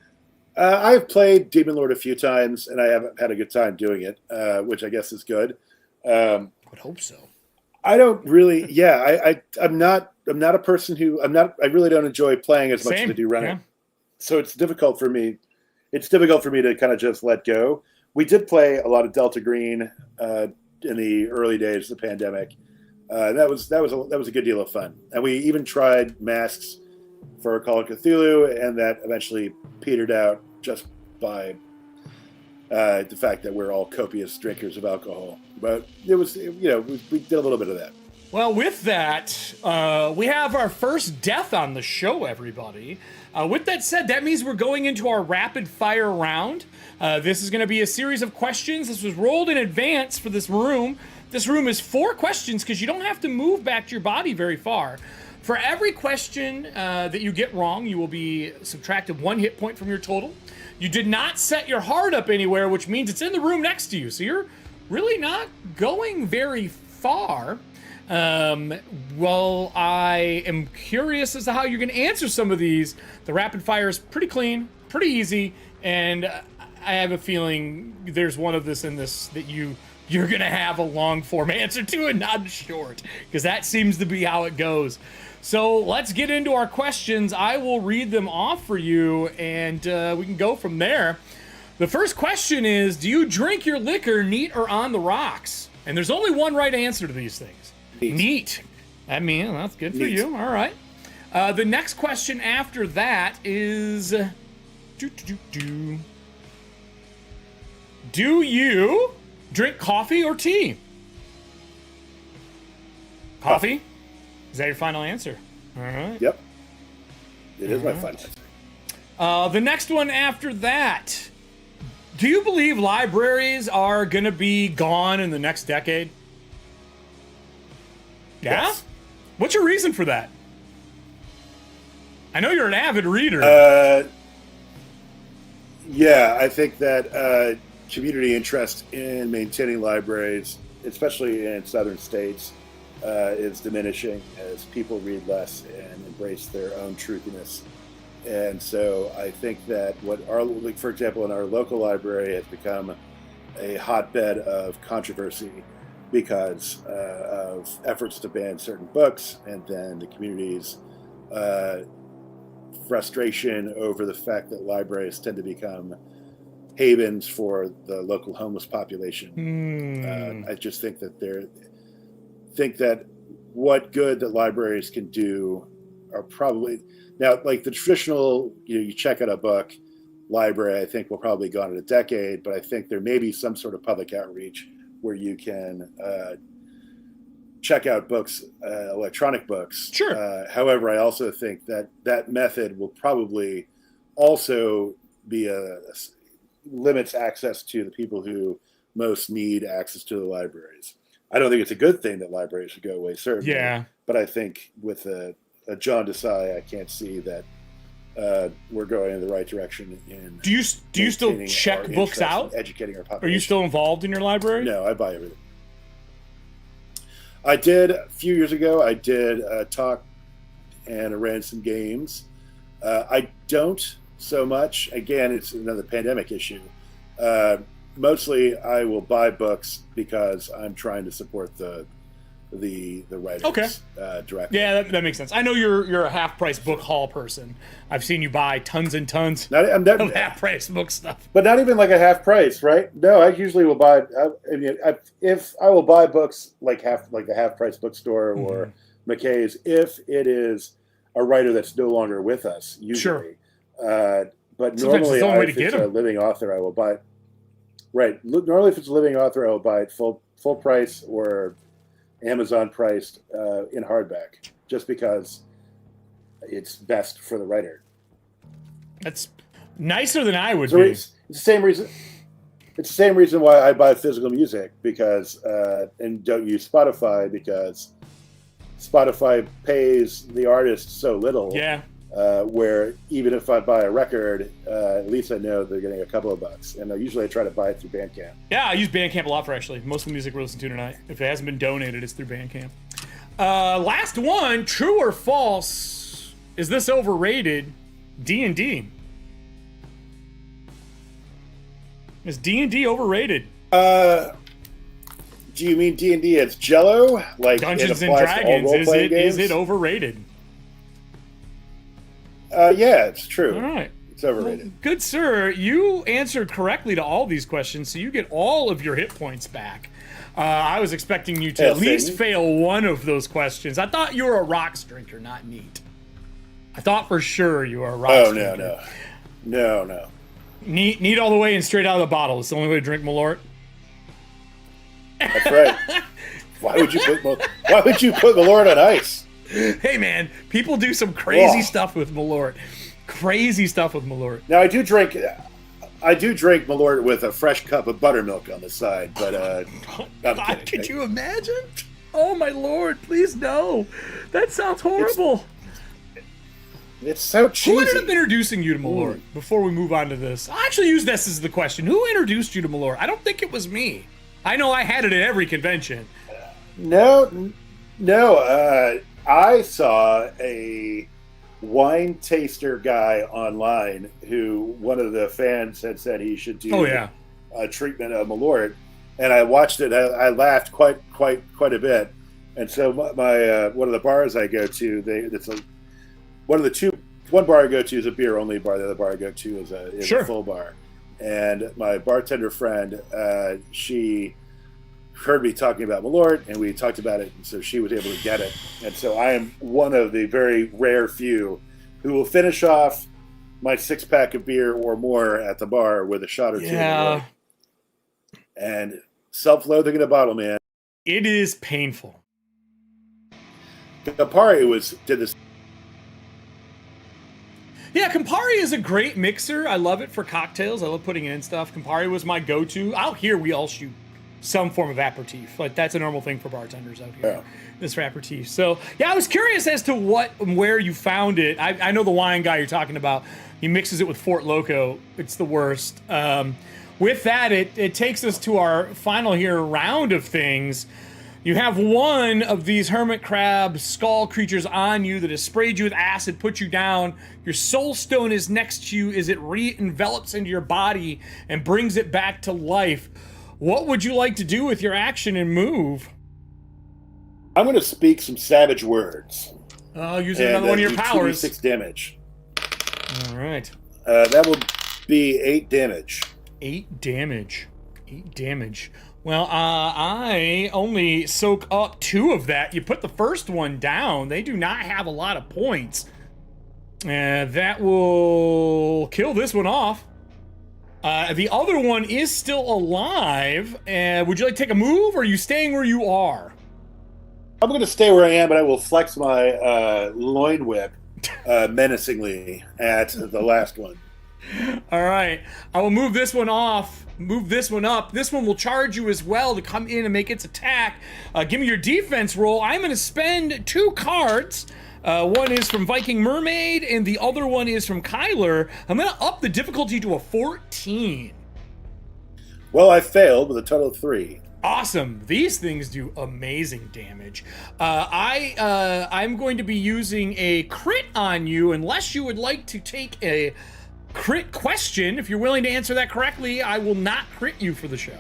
I've played Demon Lord a few times, and I haven't had a good time doing it, which I guess is good. I would hope so. I don't really. Yeah, I'm not a person who. I really don't enjoy playing as much as I do running. Yeah. So it's difficult for me. It's difficult for me to kind of just let go. We did play a lot of Delta Green in the early days of the pandemic. That was a good deal of fun, and we even tried Masks for Call of Cthulhu, and that eventually petered out just by the fact that we're all copious drinkers of alcohol. But it was, we did a little bit of that. Well, with that, we have our first death on the show, everybody. With that said, that means we're going into our rapid fire round. This is going to be a series of questions. This was rolled in advance for this room This room is 4 questions because you don't have to move back to your body very far. For every question that you get wrong, you will be subtracted 1 hit point from your total. You did not set your heart up anywhere, which means it's in the room next to you. So you're really not going very far. Well, I am curious as to how you're going to answer some of these. The rapid fire is pretty clean, pretty easy, and I have a feeling there's one of this in this that you're going to have a long form answer to and not a short, because that seems to be how it goes. So let's get into our questions. I will read them off for you, and we can go from there. The first question is, do you drink your liquor neat or on the rocks? And there's only one right answer to these things. Neat. I mean, that's good for you. All right. The next question after that is, do you drink coffee or tea? Coffee? Is that your final answer? All right. Yep. It is my final answer. The next one after that. Do you believe libraries are going to be gone in the next decade? Yeah? Yes. What's your reason for that? I know you're an avid reader. Yeah, I think that community interest in maintaining libraries, especially in southern states, is diminishing as people read less and embrace their own truthiness. And so I think that like for example, in our local library has become a hotbed of controversy because of efforts to ban certain books, and then the community's frustration over the fact that libraries tend to become havens for the local homeless population. I just think that what good that libraries can do are probably now, like the traditional, you check out a book library, I think will probably be gone in a decade, but I think there may be some sort of public outreach where you can check out books, electronic books. Sure. However, I also think that method will probably also be limits access to the people who most need access to the libraries. I don't think it's a good thing that libraries should go away, certainly. Yeah. But I think with a John Desai, I can't see that we're going in the right direction. Do you still check books out? Educating our population. Are you still involved in your library? No, I buy everything. I did a few years ago. I did talk and ran some games. I don't so much. Again, it's another pandemic issue. Mostly, I will buy books because I'm trying to support the writers directly. Yeah, that makes sense. I know you're a half-price book haul person. I've seen you buy tons and tons of half-price book stuff. But not even like a half price, right? No, I usually will buy. If I will buy books like the half-price bookstore or McKay's, if it is a writer that's no longer with us, usually. Sure. But normally, if it's a living author, I will buy it. Right. Normally, if it's a living author, I will buy it full price or Amazon priced in hardback, just because it's best for the writer. That's nicer than I would be. It's the same reason. It's the same reason why I buy physical music and don't use Spotify, because Spotify pays the artist so little. Yeah. Where even if I buy a record, at least I know they're getting a couple of bucks. And usually I try to buy it through Bandcamp. Yeah, I use Bandcamp a lot for actually most of the music we're listening to tonight. If it hasn't been donated, it's through Bandcamp. Last one, true or false? Is this overrated? D&D. Is D&D overrated? Do you mean D&D as Jello? Like Dungeons and Dragons? Is it overrated? Yeah, it's true. All right. It's overrated. Well, good sir, you answered correctly to all these questions, so you get all of your hit points back. I was expecting you to at least fail one of those questions. I thought you were a rocks drinker, not neat. I thought for sure you were a rocks drinker. No. Neat all the way and straight out of the bottle. It's the only way to drink Malort. That's right. Why would you put Malort on ice? Hey man, people do some crazy stuff with Malort. Crazy stuff with Malort. Now I do drink I do drink Malort with a fresh cup of buttermilk on the side, but God, could you imagine? Oh my Lord, please no. That sounds horrible. It's so cheesy. Who ended up introducing you to Malort before we move on to this? I'll actually use this as the question. Who introduced you to Malort? I don't think it was me. I know I had it at every convention. No. I saw a wine taster guy online who one of the fans had said he should do a treatment of Malort, and I watched it. I laughed quite a bit, and so my one of the bars I go to, one bar I go to is a beer only bar. The other bar I go to is a full bar, and my bartender friend, she heard me talking about Malort, and we talked about it, and so she was able to get it. And so I am one of the very rare few who will finish off my 6-pack of beer or more at the bar with a shot or two. Yeah. And self-loathing in a bottle, man. It is painful. Campari did this. Yeah, Campari is a great mixer. I love it for cocktails. I love putting it in stuff. Campari was my go-to. Out here, we all shoot some form of aperitif. Like, that's a normal thing for bartenders out here. Yeah. This for aperitif. So, yeah, I was curious as to where you found it. I know the wine guy you're talking about. He mixes it with Fort Loco. It's the worst. With that, it takes us to our final round of things. You have one of these hermit crab skull creatures on you that has sprayed you with acid, put you down. Your soul stone is next to you as it re-envelops into your body and brings it back to life. What would you like to do with your action and move? I'm going to speak some savage words. Oh, using another one of your powers. 6 damage. All right. That will be 8 damage. 8 damage. 8 damage. Well, I only soak up 2 of that. You put the first one down. They do not have a lot of points. That will kill this one off. The other one is still alive. Would you like to take a move, or are you staying where you are? I'm going to stay where I am, but I will flex my loin whip menacingly at the last one. All right. I will move this one off, move this one up. This one will charge you as well to come in and make its attack. Give me your defense roll. I'm going to spend 2 cards. One is from Viking Mermaid, and the other one is from Kyler. I'm going to up the difficulty to a 14. Well, I failed with a total of 3. Awesome. These things do amazing damage. I'm going to be using a crit on you, unless you would like to take a crit question. If you're willing to answer that correctly, I will not crit you for the show.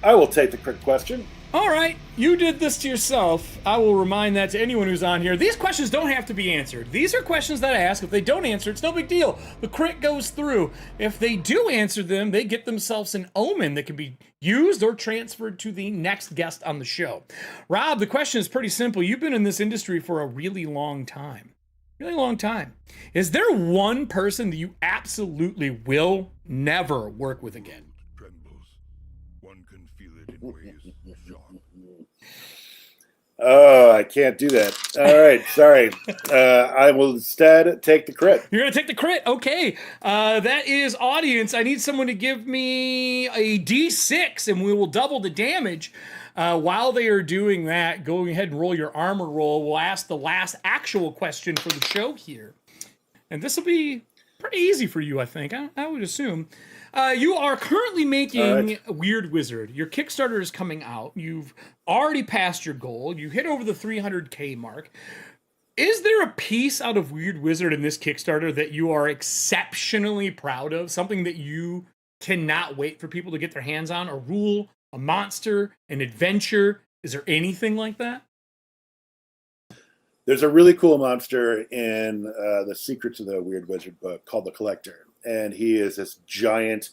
I will take the crit question. All right, you did this to yourself. I will remind that to anyone who's on here. These questions don't have to be answered. These are questions that I ask. If they don't answer, it's no big deal. The crit goes through. If they do answer them, they get themselves an omen that can be used or transferred to the next guest on the show. Rob, the question is pretty simple. You've been in this industry for a really long time. Really long time. Is there one person that you absolutely will never work with again? One can feel it in ways. Oh, I can't do that. All right, sorry. I will instead take the crit. You're going to take the crit? Okay. That is audience. I need someone to give me a D6, and we will double the damage. While they are doing that, go ahead and roll your armor roll. We'll ask the last actual question for the show here. And this will be pretty easy for you, I think. I would assume. You are currently making Weird Wizard. Your Kickstarter is coming out. You've already passed your goal. You hit over the 300K mark. Is there a piece out of Weird Wizard in this Kickstarter that you are exceptionally proud of? Something that you cannot wait for people to get their hands on? A rule, a monster, an adventure? Is there anything like that? There's a really cool monster in the Secrets of the Weird Wizard book called the Collector. And he is this giant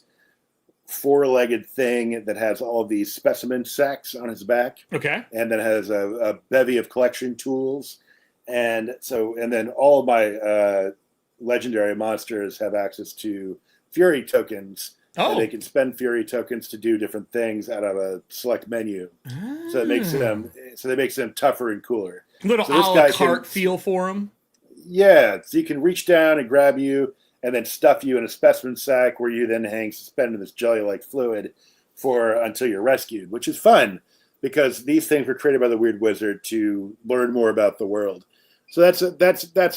4-legged thing that has all of these specimen sacks on his back. Okay. And then has a bevy of collection tools. And then all of my legendary monsters have access to Fury tokens. Oh. And they can spend Fury tokens to do different things out of a select menu. Ah. So that makes them tougher and cooler. A little a la carte feel for them. Yeah, so you can reach down and grab you, and then stuff you in a specimen sack where you then hang suspended in this jelly-like fluid until you're rescued, which is fun because these things were created by the Weird Wizard to learn more about the world. So that's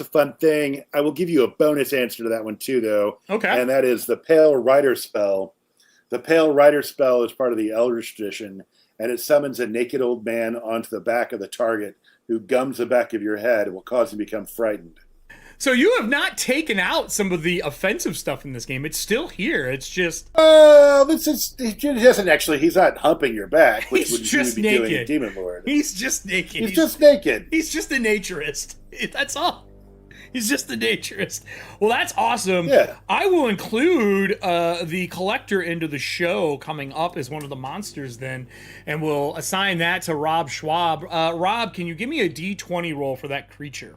a fun thing. I will give you a bonus answer to that one too, though. Okay. And that is the Pale Rider spell. The Pale Rider spell is part of the Eldritch tradition, and it summons a naked old man onto the back of the target who gums the back of your head and will cause you to become frightened. So you have not taken out some of the offensive stuff in this game. It's still here. It's just... He's not humping your back, which He's would just you be doing naked. in Demon Lord. He's just naked. He's just naked. He's just a naturist. That's all. He's just a naturist. Well, that's awesome. Yeah. I will include the collector into the show coming up as one of the monsters then, and we'll assign that to Rob Schwalb. Rob, can you give me a D20 roll for that creature?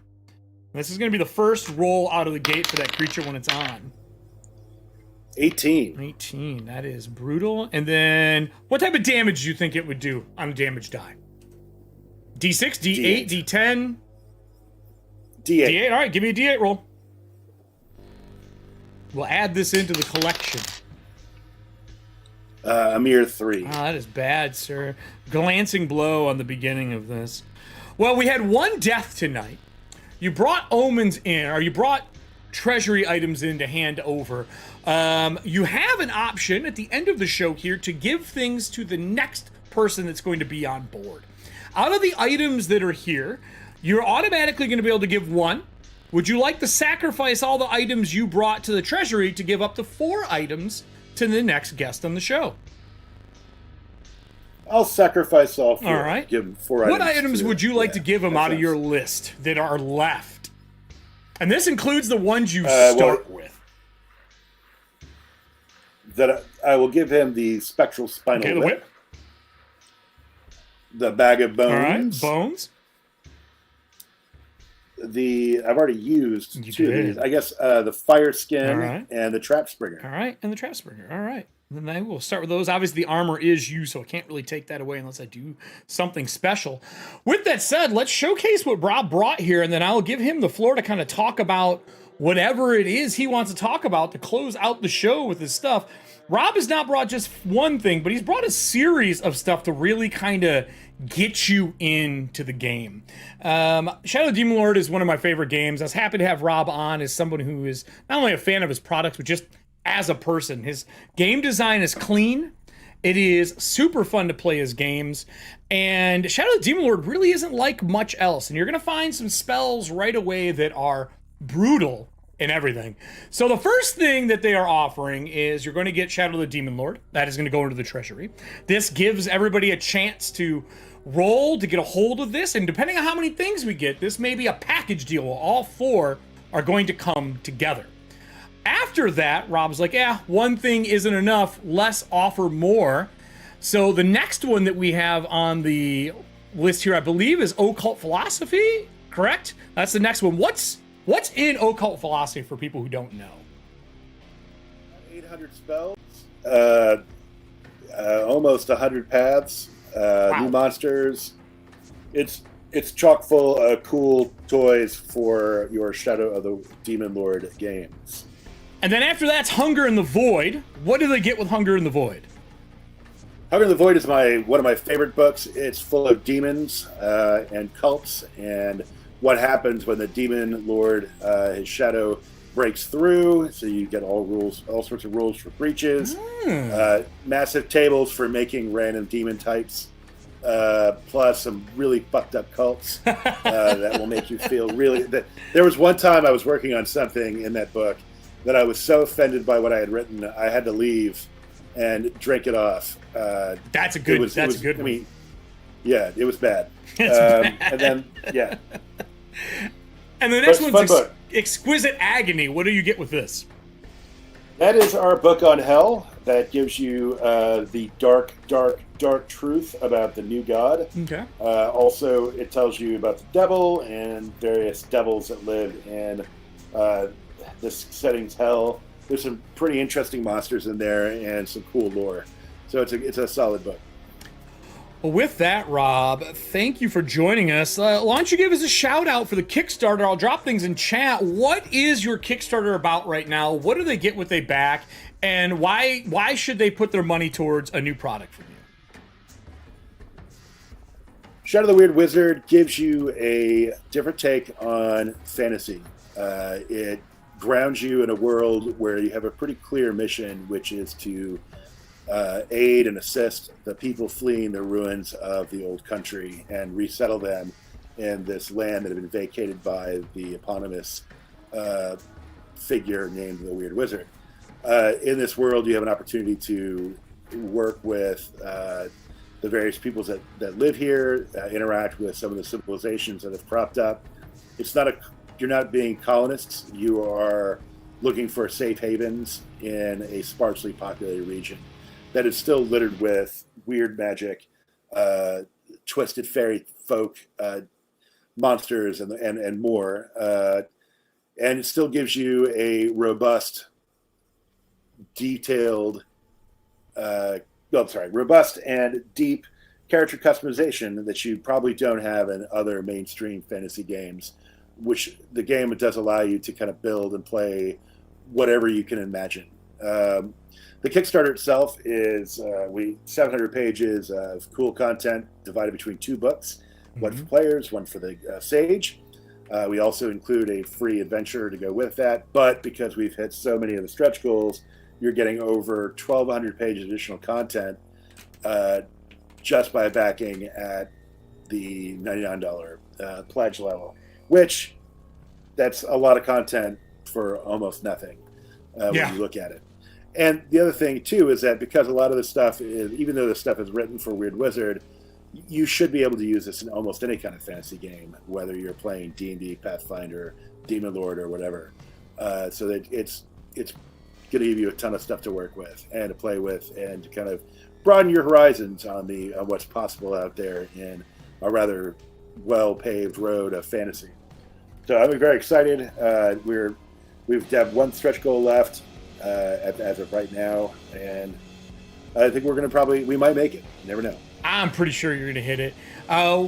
This is going to be the first roll out of the gate for that creature when it's on. 18. 18. That is brutal. And then, what type of damage do you think it would do on a damage die? D6, D8, D10? D8. D8. All right, give me a D8 roll. We'll add this into the collection. A mere 3. Oh, that is bad, sir. Glancing blow on the beginning of this. Well, we had one death tonight. You brought omens in, or you brought treasury items in to hand over. You have an option at the end of the show here to give things to the next person that's going to be on board. Out of the items that are here, you're automatically going to be able to give one. Would you like to sacrifice all the items you brought to the treasury to give up to 4 items to the next guest on the show? I'll sacrifice all 4. All right. Give him 4 items. What items would you like to give him out of your list that are left? And this includes the ones you start with. That I will give him the spectral spinal whip. The bag of bones. All right, bones. I've already used 2 of these. I guess the fire skin and the trap springer. All right, and the trap springer. All right. And then I will start with those. Obviously, the armor is you, so I can't really take that away unless I do something special. With that said, let's showcase what Rob brought here, and then I'll give him the floor to kind of talk about whatever it is he wants to talk about to close out the show with his stuff. Rob has not brought just one thing, but he's brought a series of stuff to really kind of get you into the game. Shadow Demon Lord is one of my favorite games. I was happy to have Rob on as someone who is not only a fan of his products, but just as a person. His game design is clean. It is super fun to play his games. And Shadow Demon Lord really isn't like much else. And you're going to find some spells right away that are brutal and everything. So the first thing that they are offering is you're going to get Shadow the Demon Lord. That is going to go into the treasury. This gives everybody a chance to roll to get a hold of this, and depending on how many things we get, this may be a package deal where all 4 are going to come together. After that, Rob's like, yeah, one thing isn't enough. Let's offer more. So the next one that we have on the list here, I believe, is Occult Philosophy, correct? That's the next one. What's in Occult Philosophy for people who don't know? 800 spells, almost 100 paths, new monsters. It's chock full of cool toys for your Shadow of the Demon Lord games. And then after that's Hunger in the Void. What do they get with Hunger in the Void? Hunger in the Void is one of my favorite books. It's full of demons and cults and what happens when the Demon Lord, his shadow, breaks through. So you get all sorts of rules for breaches, massive tables for making random demon types, plus some really fucked up cults that will make you feel really. There was one time I was working on something in that book that I was so offended by what I had written, I had to leave and drink it off. That's a good one. I mean, yeah, it was bad. And then, yeah. And the next one's Exquisite Agony. What do you get with this? That is our book on hell. That gives you the dark truth about the new god. Okay. Also, it tells you about the devil and various devils that live in this setting's hell. There's some pretty interesting monsters in there and some cool lore. So it's a solid book. Well, with that, Rob, thank you for joining us. Why don't you give us a shout out for the Kickstarter? I'll drop things in chat. What is your Kickstarter about right now? What do they get what they back? And why should they put their money towards a new product from you? Shadow the Weird Wizard gives you a different take on fantasy. It grounds you in a world where you have a pretty clear mission, which is to aid and assist the people fleeing the ruins of the old country and resettle them in this land that had been vacated by the eponymous figure named the Weird Wizard. In this world, you have an opportunity to work with the various peoples that live here, interact with some of the civilizations that have cropped up. You're not being colonists. You are looking for safe havens in a sparsely populated region that is still littered with weird magic, twisted fairy folk, monsters, and more. And it still gives you a robust, detailed, robust and deep character customization that you probably don't have in other mainstream fantasy games, which the game does allow you to kind of build and play whatever you can imagine. The Kickstarter itself is 700 pages of cool content divided between 2 books, one for players, one for the Sage. We also include a free adventure to go with that, but because we've hit so many of the stretch goals, you're getting over 1,200 pages additional content just by backing at the $99 pledge level, which that's a lot of content for almost nothing when you look at it. And the other thing, too, is that because a lot of the stuff is, even though the stuff is written for Weird Wizard, you should be able to use this in almost any kind of fantasy game, whether you're playing D&D, Pathfinder, Demon Lord, or whatever. So that it's going to give you a ton of stuff to work with and to play with and to kind of broaden your horizons on what's possible out there in a rather well-paved road of fantasy. So I'm very excited. We've got one stretch goal left. As of right now, and I think we might make it. You never know. I'm pretty sure you're going to hit it.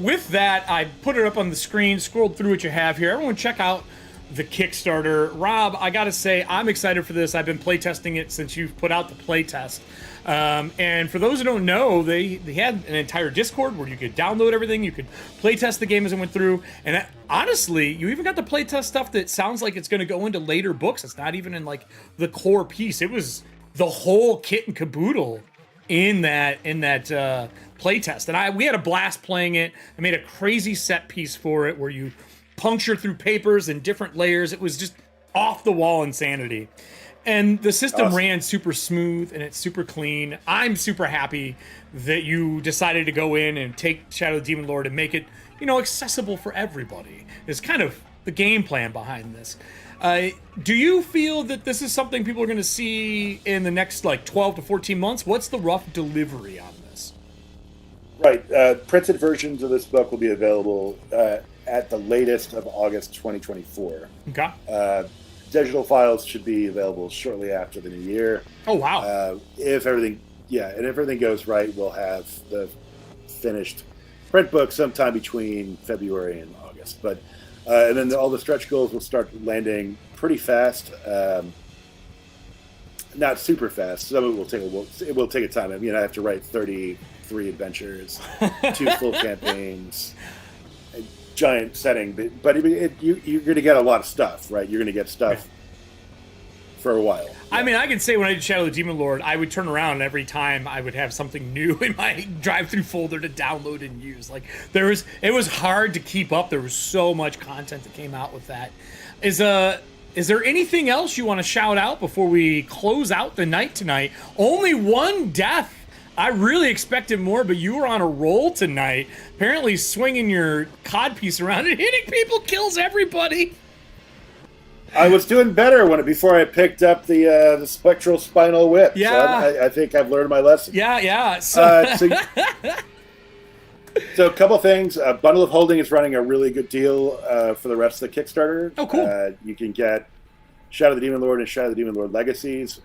With that, I put it up on the screen, scrolled through what you have here. Everyone check out the Kickstarter. Rob, I got to say, I'm excited for this. I've been playtesting it since you've put out the playtest. And for those who don't know, they had an entire Discord where you could download everything. You could playtest the game as it went through. And honestly, you even got the playtest stuff that sounds like it's going to go into later books. It's not even in like the core piece. It was the whole kit and caboodle in that playtest. And we had a blast playing it. I made a crazy set piece for it where you puncture through papers and different layers. It was just off the wall insanity. And the system ran super smooth and it's super clean. I'm super happy that you decided to go in and take Shadow the Demon Lord and make it, accessible for everybody. It's kind of the game plan behind this. Do you feel that this is something people are going to see in the next 12 to 14 months? What's the rough delivery on this? Right. Printed versions of this book will be available at the latest of August 2024. Okay. Digital files should be available shortly after the new year. Oh, wow. If everything goes right, we'll have the finished print book sometime between February and August. But and then all the stretch goals will start landing pretty fast. Not super fast. Some of it will take a time. I mean, I have to write 33 adventures, 2 full campaigns. Giant setting, but you're going to get a lot of stuff, right? You're going to get stuff for a while. I mean, I can say when I did Shadow the Demon Lord, I would turn around and every time I would have something new in my drive-through folder to download and use. It was hard to keep up. There was so much content that came out with that. Is there anything else you want to shout out before we close out the night tonight? Only one death. I really expected more, but you were on a roll tonight. Apparently swinging your codpiece around and hitting people kills everybody. I was doing better before I picked up the spectral spinal whip. Yeah. So I think I've learned my lesson. Yeah. So a couple things. Bundle of Holding is running a really good deal for the rest of the Kickstarter. Oh, cool. You can get Shadow the Demon Lord and Shadow the Demon Lord Legacies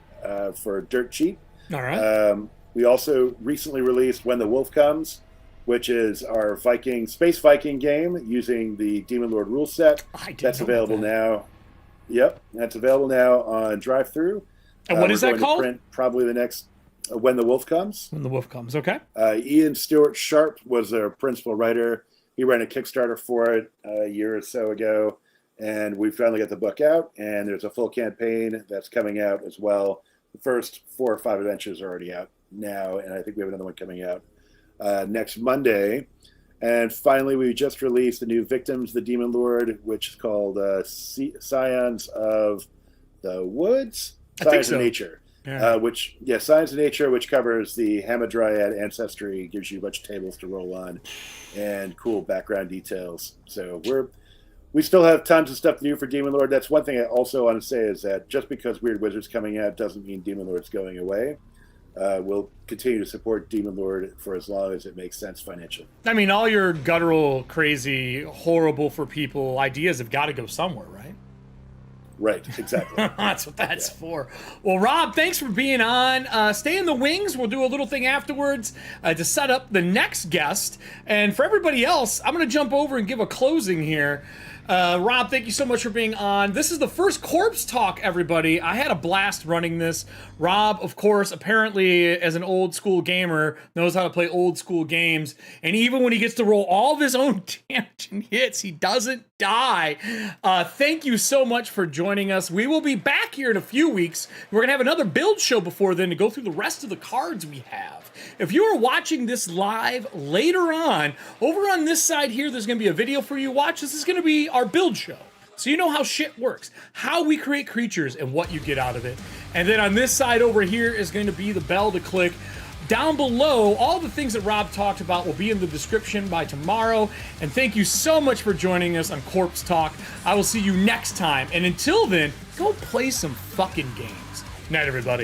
for dirt cheap. All right. We also recently released When the Wolf Comes, which is our Space Viking game using the Demon Lord rule set. That's available now. Yep, that's available now on drive-thru. And what is that called? Print probably the next When the Wolf Comes. When the Wolf Comes, okay. Ian Stewart Sharp was their principal writer. He ran a Kickstarter for it a year or so ago, and we finally got the book out, and there's a full campaign that's coming out as well. The first 4 or 5 adventures are already out now, and I think we have another one coming out next Monday. And finally, we just released the new Victims, the Demon Lord, which is called Scions of the Woods? Science of Nature. Yeah. Science of Nature, which covers the Hamadryad ancestry, gives you a bunch of tables to roll on, and cool background details. So we still have tons of stuff to do for Demon Lord. That's one thing I also want to say is that just because Weird Wizard's coming out doesn't mean Demon Lord's going away. We'll continue to support Demon Lord for as long as it makes sense financially. I mean, all your guttural, crazy, horrible for people ideas have got to go somewhere, right? Right, exactly. That's what that's for. Well, Rob, thanks for being on. Stay in the wings. We'll do a little thing afterwards to set up the next guest. And for everybody else, I'm going to jump over and give a closing here. Rob, thank you so much for being on. This is the first Corpse Talk, everybody. I had a blast running this. Rob, of course, apparently, as an old school gamer, knows how to play old school games. And even when he gets to roll all of his own damage and hits, he doesn't die. Thank you so much for joining us. We will be back here in a few weeks. We're going to have another build show before then to go through the rest of the cards we have. If you are watching this live later on, over on this side here, there's going to be a video for you to watch. This is going to be our build show. So you know how shit works, how we create creatures and what you get out of it. And then on this side over here is going to be the bell to click. Down below, all the things that Rob talked about will be in the description by tomorrow. And thank you so much for joining us on Corpse Talk. I will see you next time. And until then, go play some fucking games. Night, everybody.